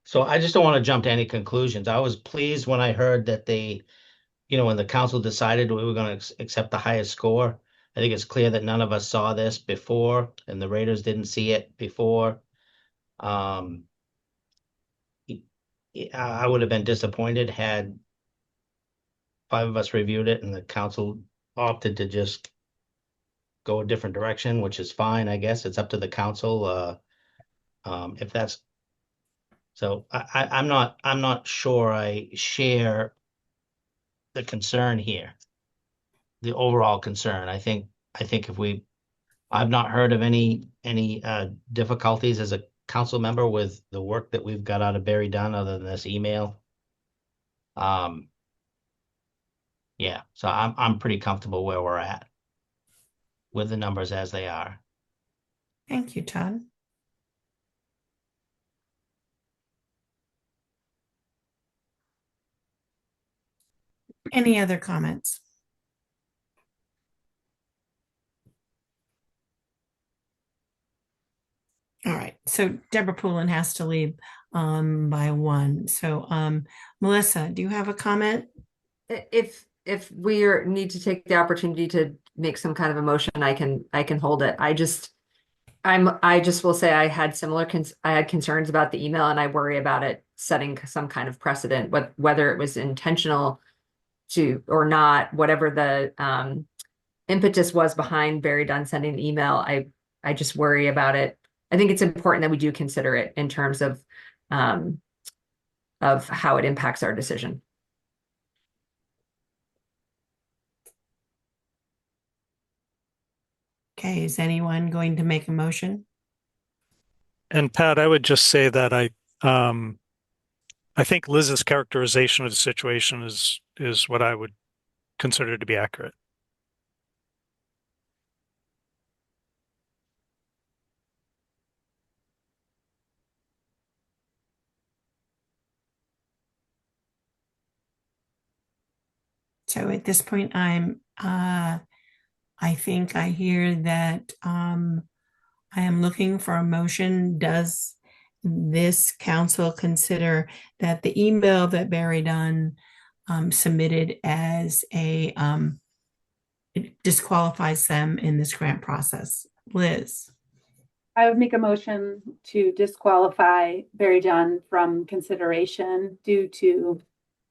so I just don't want to jump to any conclusions. I was pleased when I heard that when the council decided we were going to accept the highest score. I think it's clear that none of us saw this before, and the Raiders didn't see it before. I would have been disappointed had 5 of us reviewed it and the council opted to just go a different direction, which is fine, I guess. It's up to the council. If that's so, I'm not sure I share the concern here, the overall concern. I think I've not heard of any difficulties as a council member with the work that we've got out of Barry done other than this email. Yeah, so I'm pretty comfortable where we're at with the numbers as they are. Thank you, Todd. Any other comments? All right, so Deborah Poulin has to leave by 1. So Melissa, do you have a comment? If we need to take the opportunity to make some kind of a motion, I can hold it. I just will say I had concerns about the email, and I worry about it setting some kind of precedent, whether it was intentional to or not, whatever the impetus was behind Barry Dunn sending the email. I just worry about it. I think it's important that we do consider it in terms of how it impacts our decision. Okay, is anyone going to make a motion? And Pat, I would just say that I think Liz's characterization of the situation is what I would consider to be accurate. So at this point, I think I hear that I am looking for a motion. Does this council consider that the email that Barry Dunn submitted as a it disqualifies them in this grant process? Liz? I would make a motion to disqualify Barry Dunn from consideration due to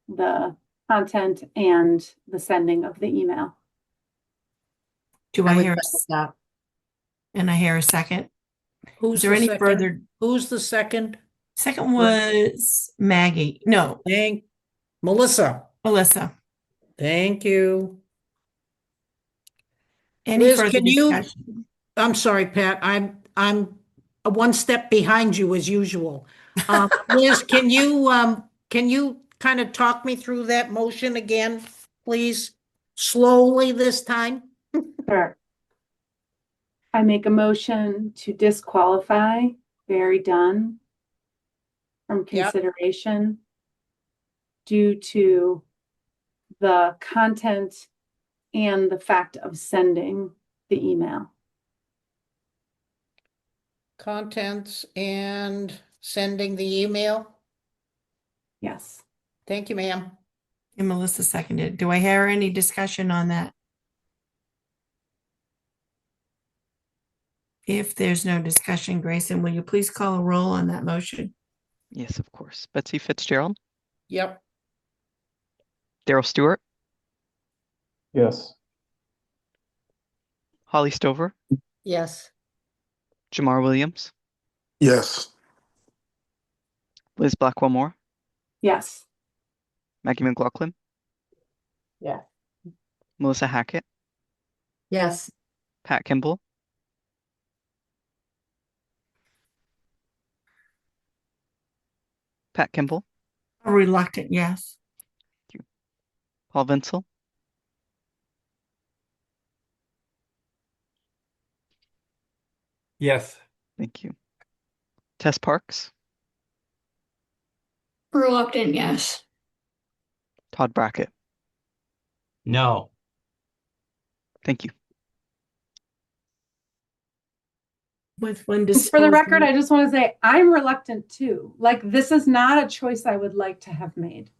the content and the sending of the email. Do I I would hear second that. and I hear a second? Who's Is there the any second? further? Who's the second? Second was Maggie. No, Thank Melissa. Melissa. Thank you. Any Liz, further can you? discussion? I'm sorry, Pat. I'm one step behind you as usual. Liz, can you kind of talk me through that motion again, please? Slowly this time. Sure. I make a motion to disqualify Barry Dunn from Yep. consideration due to the content and the fact of sending the email. Contents and sending the email. Yes. Thank you, ma'am. And Melissa seconded. Do I hear any discussion on that? If there's no discussion, Grayson, will you please call a roll on that motion? Yes, of course. Betsy Fitzgerald, Yep. Daryl Stewart, Yes. Holly Stover, Yes. Jamar Williams, Yes. Liz Blackwell Moore, Yes. Maggie McLaughlin, Yeah. Melissa Hackett, Yes. Pat Kimball, Pat Kimball, A reluctant yes. Paul Vinsel, Yes. thank you. Tess Parks, Reluctant, yes. Todd Brackett, No. thank you. With one For the record, disposal. I just want to say I'm reluctant too. Like, this is not a choice I would like to have made.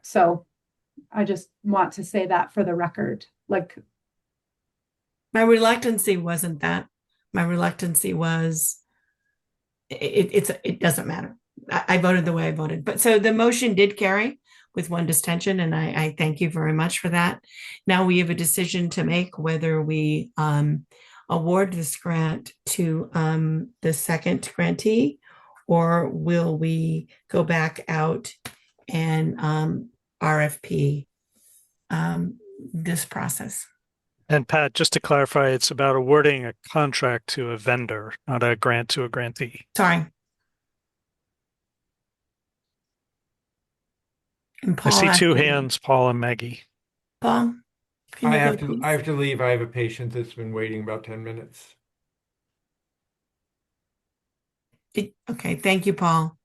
So I just want to say that for the record. Like, My reluctancy wasn't that. My reluctancy was it doesn't matter. I voted the way I voted. But so the motion did carry with one dissension, and I thank you very much for that. Now we have a decision to make whether we award this grant to the second grantee, or will we go back out and RFP this process. And Pat, just to clarify, it's about awarding a contract to a vendor, not a grant to a grantee. Sorry. And I Paul see has two to- hands, Paul and Maggie. Paul, can I you have go, to please? I have to leave. I have a patient that's been waiting about 10 minutes. Okay, thank you, Paul.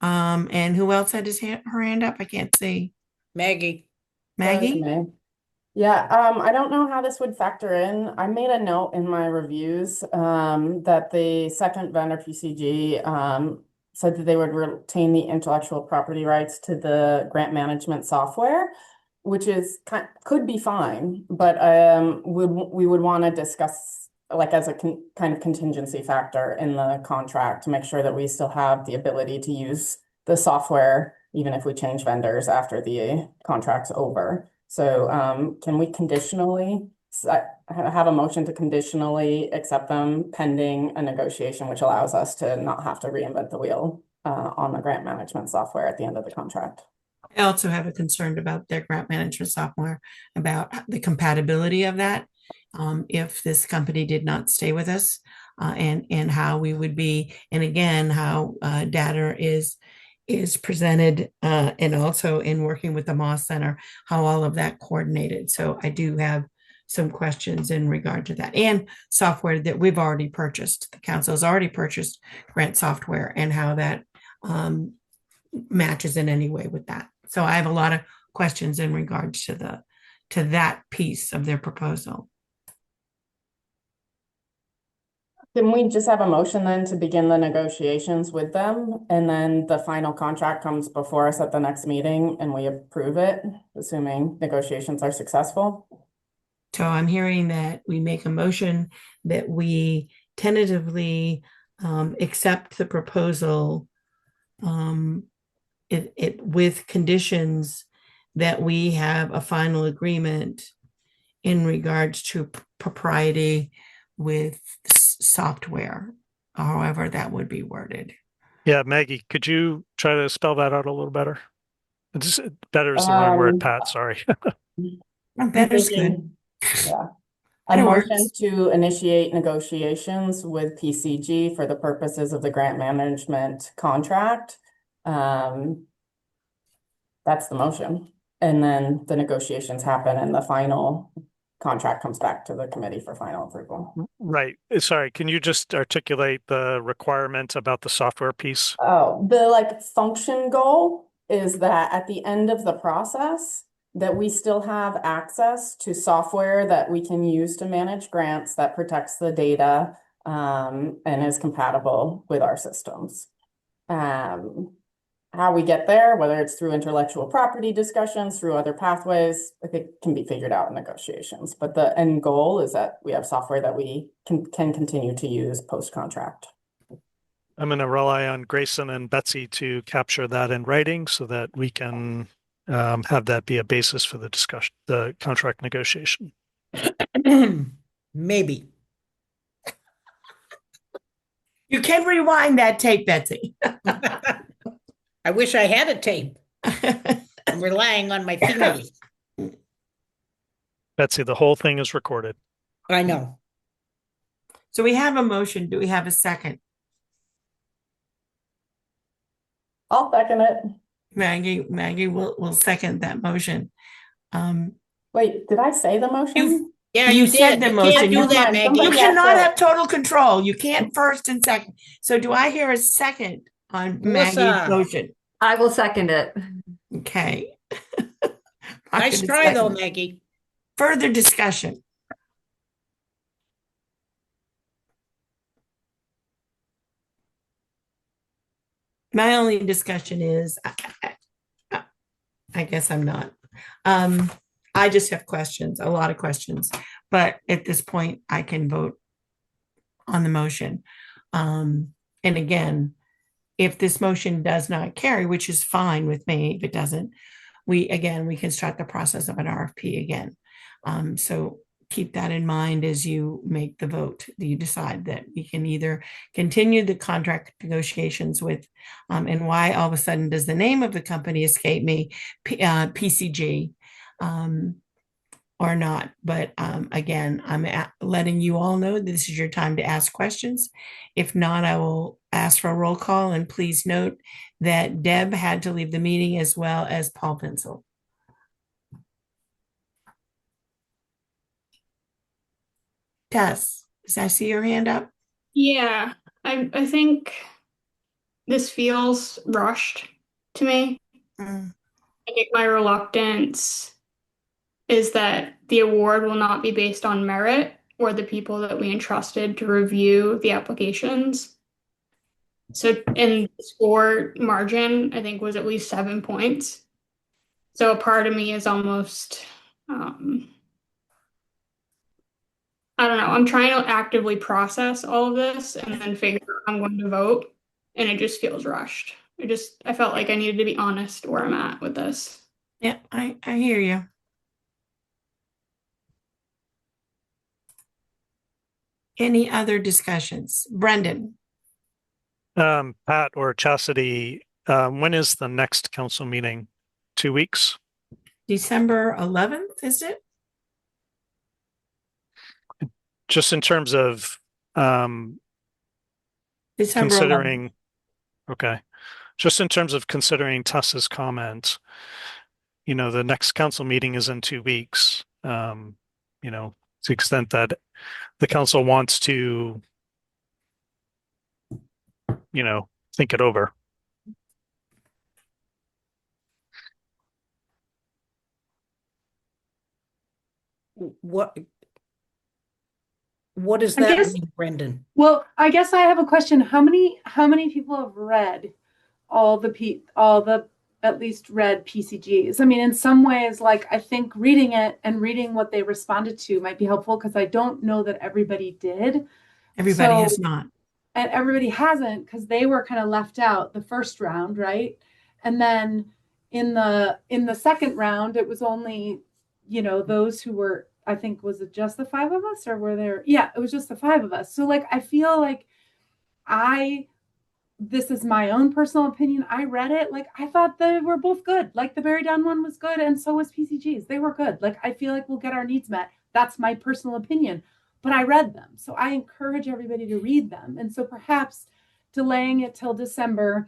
And who else had her hand up? I can't see. Maggie. That was Maggie? me. Yeah, I don't know how this would factor in. I made a note in my reviews that the second vendor PCG said that they would retain the intellectual property rights to the grant management software, which is could be fine, but we would want to discuss like as a kind of contingency factor in the contract to make sure that we still have the ability to use the software even if we change vendors after the contract's over. So can we conditionally have a motion to conditionally accept them pending a negotiation, which allows us to not have to reinvent the wheel on the grant management software at the end of the contract? I also have a concern about their grant management software, about the compatibility of that. If this company did not stay with us, and how we would be, and again, how data is presented, and also in working with the Moss Center, how all of that coordinated. So I do have some questions in regard to that, and software that we've already purchased. The council has already purchased grant software, and how that matches in any way with that. So I have a lot of questions in regards to that piece of their proposal. Can we just have a motion then to begin the negotiations with them? And then the final contract comes before us at the next meeting and we approve it, assuming negotiations are successful? So I'm hearing that we make a motion that we tentatively accept the proposal it with conditions that we have a final agreement in regards to propriety with software, however that would be worded. Yeah, Maggie, could you try to spell that out a little better? It's better is the wrong word, Pat. Sorry. Better's good. Yeah. A motion to initiate negotiations with PCG for the purposes of the grant management contract. That's the motion. And then the negotiations happen and the final contract comes back to the committee for final approval. Right. Sorry, can you just articulate the requirement about the software piece? Oh, the function goal is that at the end of the process, that we still have access to software that we can use to manage grants that protects the data and is compatible with our systems. How we get there, whether it's through intellectual property discussions, through other pathways, I think can be figured out in negotiations. But the end goal is that we have software that we can continue to use post-contract. I'm going to rely on Grayson and Betsy to capture that in writing so that we can have that be a basis for the discussion, the contract negotiation. Maybe. You can rewind that tape, Betsy. I wish I had a tape. I'm relying on my fingers. Betsy, the whole thing is recorded. I know. So we have a motion. Do we have a second? I'll second it. Maggie will second that motion. Wait, did I say the motion? You said the motion. Can't do that, Maggie. You cannot have total control. You can't first and second. So do I hear a second on Maggie's motion? I will second it. Okay. Nice try though, Maggie. Further discussion. My only discussion is, I guess I'm not. I just have questions, a lot of questions, but at this point I can vote on the motion. And again, if this motion does not carry, which is fine with me, if it doesn't, we can start the process of an RFP again. So keep that in mind as you make the vote. You decide that we can either continue the contract negotiations with, and why all of a sudden does the name of the company escape me, PCG, or not. But again, I'm letting you all know this is your time to ask questions. If not, I will ask for a roll call. And please note that Deb had to leave the meeting as well as Paul Pencil. Tess, does I see your hand up? Yeah, I think this feels rushed to me. I think my reluctance is that the award will not be based on merit or the people that we entrusted to review the applications. So, in the score margin, I think was at least 7 points. So a part of me is almost, I don't know, I'm trying to actively process all of this and then figure out how I'm going to vote. And it just feels rushed. I felt like I needed to be honest where I'm at with this. Yeah, I hear you. Any other discussions? Brendan. Pat or Chastity, when is the next council meeting? 2 weeks? December 11th, is it? Just in terms of December considering, 11th. Okay. Just in terms of considering Tessa's comment, the next council meeting is in 2 weeks. To the extent that the council wants to, think it over. what does I that guess, mean, Brendan? well, I guess I have a question. How many people have read all the at least read PCGs? I mean, in some ways, like I think reading it and reading what they responded to might be helpful because I don't know that everybody did. Everybody So, has not. and everybody hasn't because they were kind of left out the first round, right? And then in the second round, it was only, those who were, I think, was it just the five of us or were there? Yeah, it was just the five of us. So like I feel like this is my own personal opinion. I read it. Like, I thought they were both good. Like, the Berry Down one was good, and so was PCG's. They were good. Like, I feel like we'll get our needs met. That's my personal opinion. But I read them. So I encourage everybody to read them. And so perhaps delaying it till December,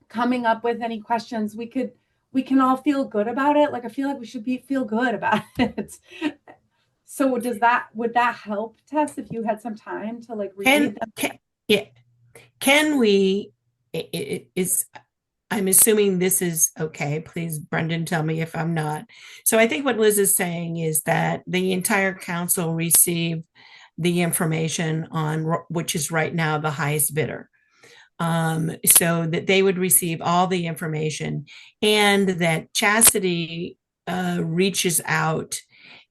coming up with any questions, we can all feel good about it. Like, I feel like we should feel good about it. So would that help, Tess, if you had some time to like read them? Yeah. Can we, I'm assuming this is okay. Please, Brendan, tell me if I'm not. So I think what Liz is saying is that the entire council received the information on which is right now the highest bidder. So that they would receive all the information and that Chastity reaches out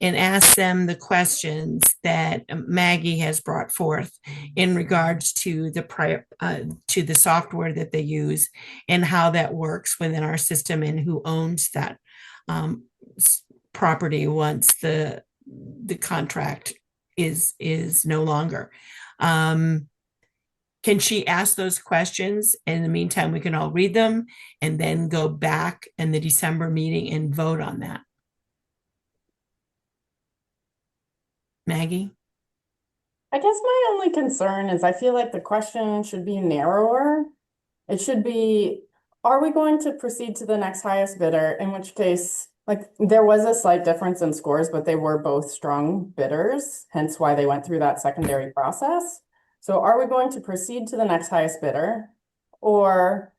and asks them the questions that Maggie has brought forth in regards to the software that they use and how that works within our system and who owns that property once the contract is no longer. Can she ask those questions? In the meantime, we can all read them and then go back in the December meeting and vote on that. Maggie? I guess my only concern is I feel like the question should be narrower. It should be, are we going to proceed to the next highest bidder? In which case, like there was a slight difference in scores, but they were both strong bidders, hence why they went through that secondary process. So are we going to proceed to the next highest bidder? Or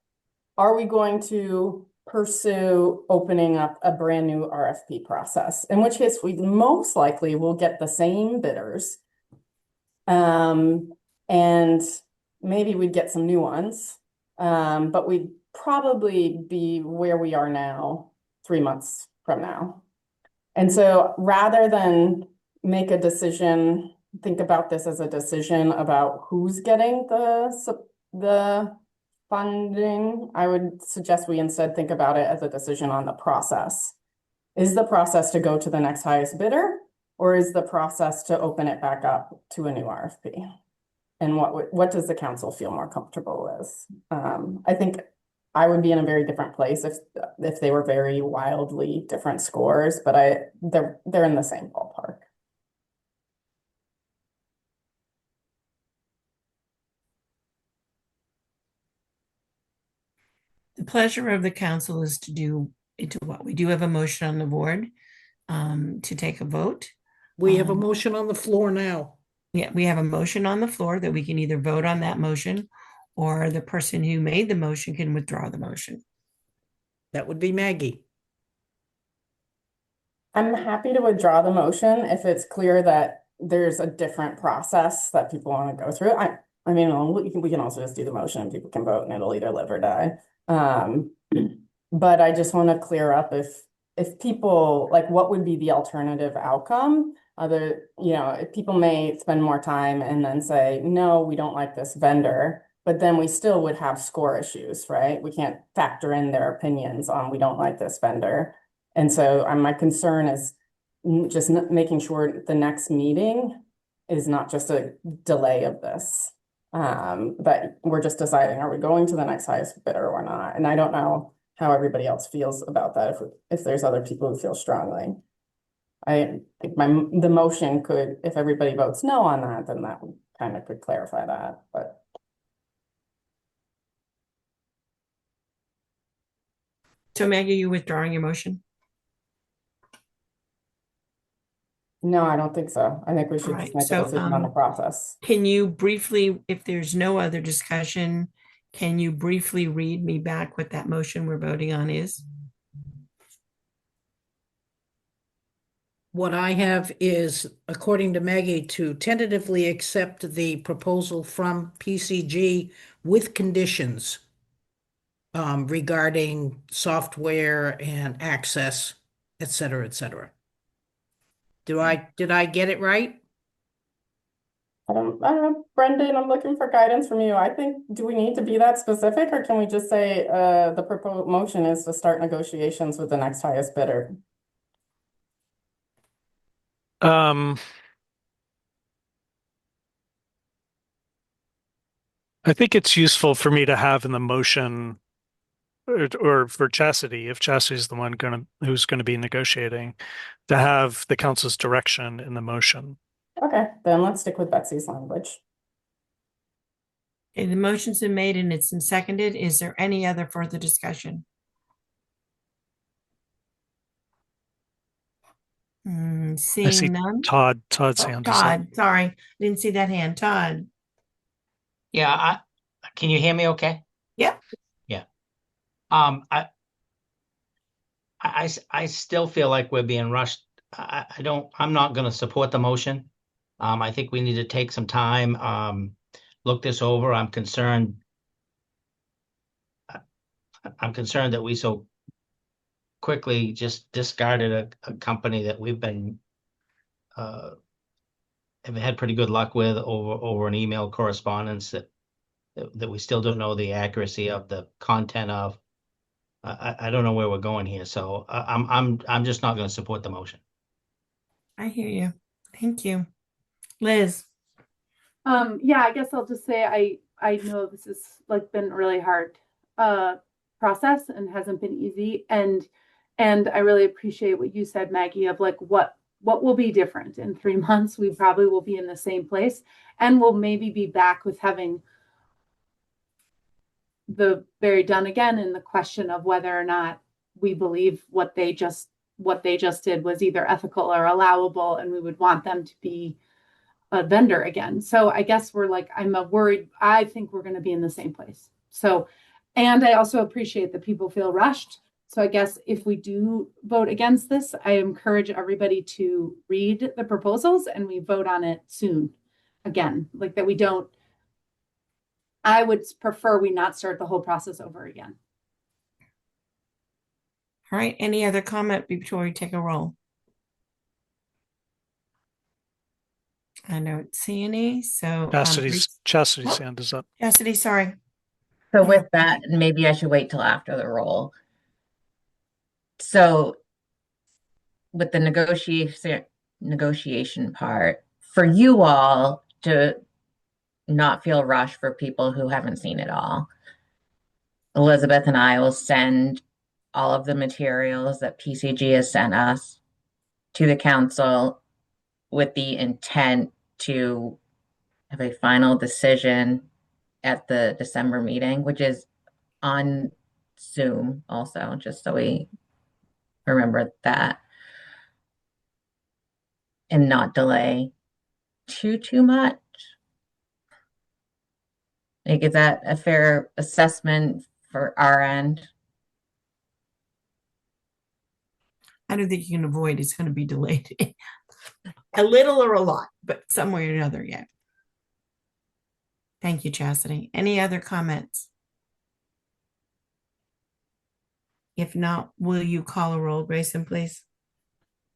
are we going to pursue opening up a brand new RFP process? In which case we most likely will get the same bidders. And maybe we'd get some new ones. But we'd probably be where we are now 3 months from now. And so rather than make a decision, think about this as a decision about who's getting the funding, I would suggest we instead think about it as a decision on the process. Is the process to go to the next highest bidder, or is the process to open it back up to a new RFP? And what does the council feel more comfortable with? I think I would be in a very different place if they were very wildly different scores, but they're in the same ballpark. The pleasure of the council is to do into what we do have a motion on the board to take a vote. We have a motion on the floor now. Yeah, we have a motion on the floor that we can either vote on that motion or the person who made the motion can withdraw the motion. That would be Maggie. I'm happy to withdraw the motion if it's clear that there's a different process that people want to go through. I mean, we can also just do the motion and people can vote and it'll either live or die. But I just want to clear up if people, like, what would be the alternative outcome? If people may spend more time and then say, no, we don't like this vendor, but then we still would have score issues, right? We can't factor in their opinions on we don't like this vendor. And so my concern is just making sure the next meeting is not just a delay of this. But we're just deciding, are we going to the next highest bidder or not? And I don't know how everybody else feels about that, if there's other people who feel strongly. I think the motion could, if everybody votes no on that, then that would kind of could clarify that, but. So Maggie, you withdrawing your motion? No, I don't think so. I think we should Right, just make a decision on the process. Can you briefly, if there's no other discussion, can you briefly read me back what that motion we're voting on is? what I have is, according to Maggie, to tentatively accept the proposal from PCG with conditions regarding software and access, et cetera, et cetera. Did I get it right? I don't know, Brendan, I'm looking for guidance from you. I think, do we need to be that specific, or can we just say the proposed motion is to start negotiations with the next highest bidder? I think it's useful for me to have in the motion, or for Chastity, if Chastity's the one who's gonna be negotiating, to have the council's direction in the motion. Okay, then let's stick with Betsy's language. Okay, the motion's been made and it's been seconded. Is there any other further discussion? I see Seeing none. Todd's Oh, hand is up. Todd, sorry, I didn't see that hand. Todd. Yeah, can you hear me okay? Yep. Yeah. I still feel like we're being rushed. I'm not gonna support the motion. I think we need to take some time, look this over. I'm concerned that we so quickly just discarded a company that we've been have had pretty good luck with over an email correspondence that we still don't know the accuracy of the content of. I don't know where we're going here, so I'm just not going to support the motion. I hear you. Thank you. Liz. Yeah, I guess I'll just say I know this has like been a really hard process and hasn't been easy, and I really appreciate what you said, Maggie, of like what will be different in 3 months. We probably will be in the same place, and we'll maybe be back with having the very done again in the question of whether or not we believe what they just did was either ethical or allowable, and we would want them to be a vendor again. So I guess we're like, worried. I think we're going to be in the same place. So, and I also appreciate that people feel rushed. So I guess if we do vote against this, I encourage everybody to read the proposals and we vote on it soon. Again, like that we don't, I would prefer we not start the whole process over again. All right. Any other comment before we take a roll? I don't see any. So Chastity's hand is up. Chastity, sorry. So with that, maybe I should wait till after the roll. So with the negotiation part, for you all to not feel rushed for people who haven't seen it all, Elizabeth and I will send all of the materials that PCG has sent us to the council with the intent to have a final decision at the December meeting, which is on Zoom also, just so we remember that, and not delay too much. Like, is that a fair assessment for our end? I don't think you can avoid it's going to be delayed a little or a lot, but some way or another, yeah. Thank you, Chastity. Any other comments? If not, will you call a roll, Grayson, please?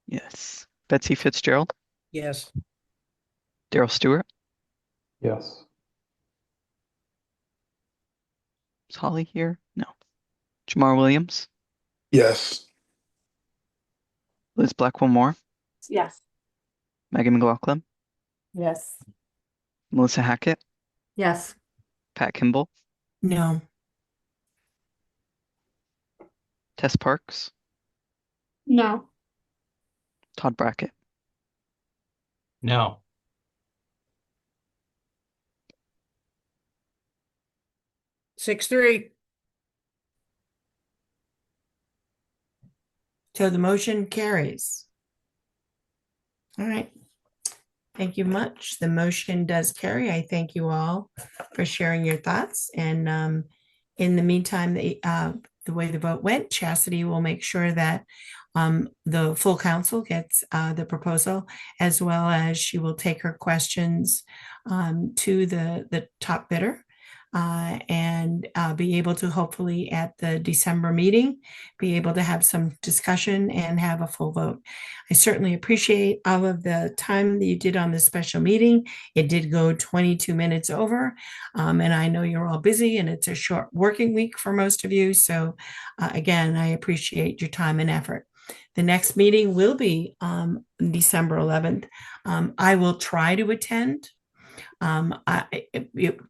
Yes. Betsy Fitzgerald, Yes. Daryl Stewart, Yes. is Holly here? No. Jamar Williams, Yes. Liz Blackwell Moore, Yes. Maggie McLaughlin, Yes. Melissa Hackett, Yes. Pat Kimball, No. Tess Parks, No. Todd Brackett. No. Six, 3. So the motion carries. All right. Thank you much. The motion does carry. I thank you all for sharing your thoughts. And in the meantime, the way the vote went, Chastity will make sure that the full council gets the proposal, as well as she will take her questions to the top bidder. And be able to hopefully at the December meeting, be able to have some discussion and have a full vote. I certainly appreciate all of the time that you did on this special meeting. It did go 22 minutes over, and I know you're all busy and it's a short working week for most of you. So again, I appreciate your time and effort. The next meeting will be December 11th. I will try to attend.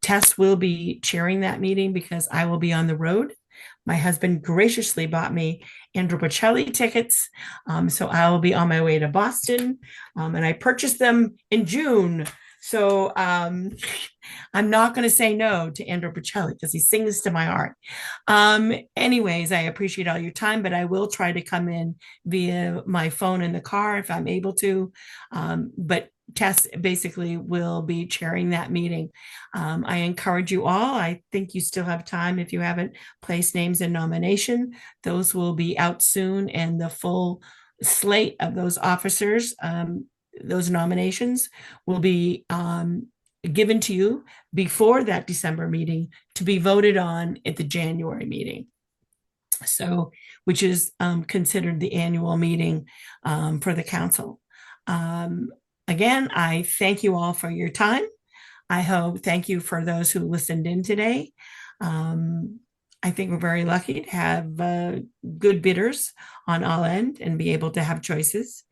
Tess will be chairing that meeting because I will be on the road. My husband graciously bought me Andrew Bocelli tickets, so I will be on my way to Boston, and I purchased them in June. So I'm not going to say no to Andrew Bocelli because he sings to my heart. Anyways, I appreciate all your time, but I will try to come in via my phone in the car if I'm able to. But Tess basically will be chairing that meeting. I encourage you all. I think you still have time if you haven't placed names in nomination. Those will be out soon, and the full slate of those officers, those nominations will be given to you before that December meeting to be voted on at the January meeting. So, which is considered the annual meeting for the council. Again, I thank you all for your time. Thank you for those who listened in today. I think we're very lucky to have good bidders on all end and be able to have choices.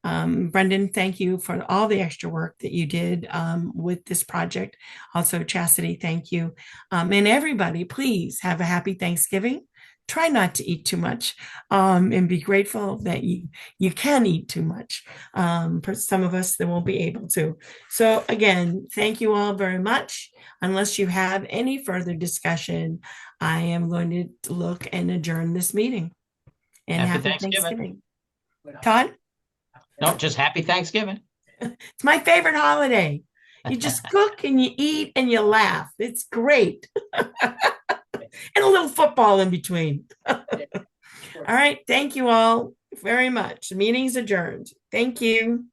Brendan, thank you for all the extra work that you did with this project. Also, Chastity, thank you. And everybody, please have a happy Thanksgiving. Try not to eat too much and be grateful that you can eat too much. For some of us that won't be able to. So again, thank you all very much. Unless you have any further discussion, I am going to look and adjourn this meeting. And happy Thanksgiving. Todd? No, just happy Thanksgiving. It's my favorite holiday. You just cook and you eat and you laugh. It's great. And a little football in between. All right. Thank you all very much. The meeting's adjourned. Thank you.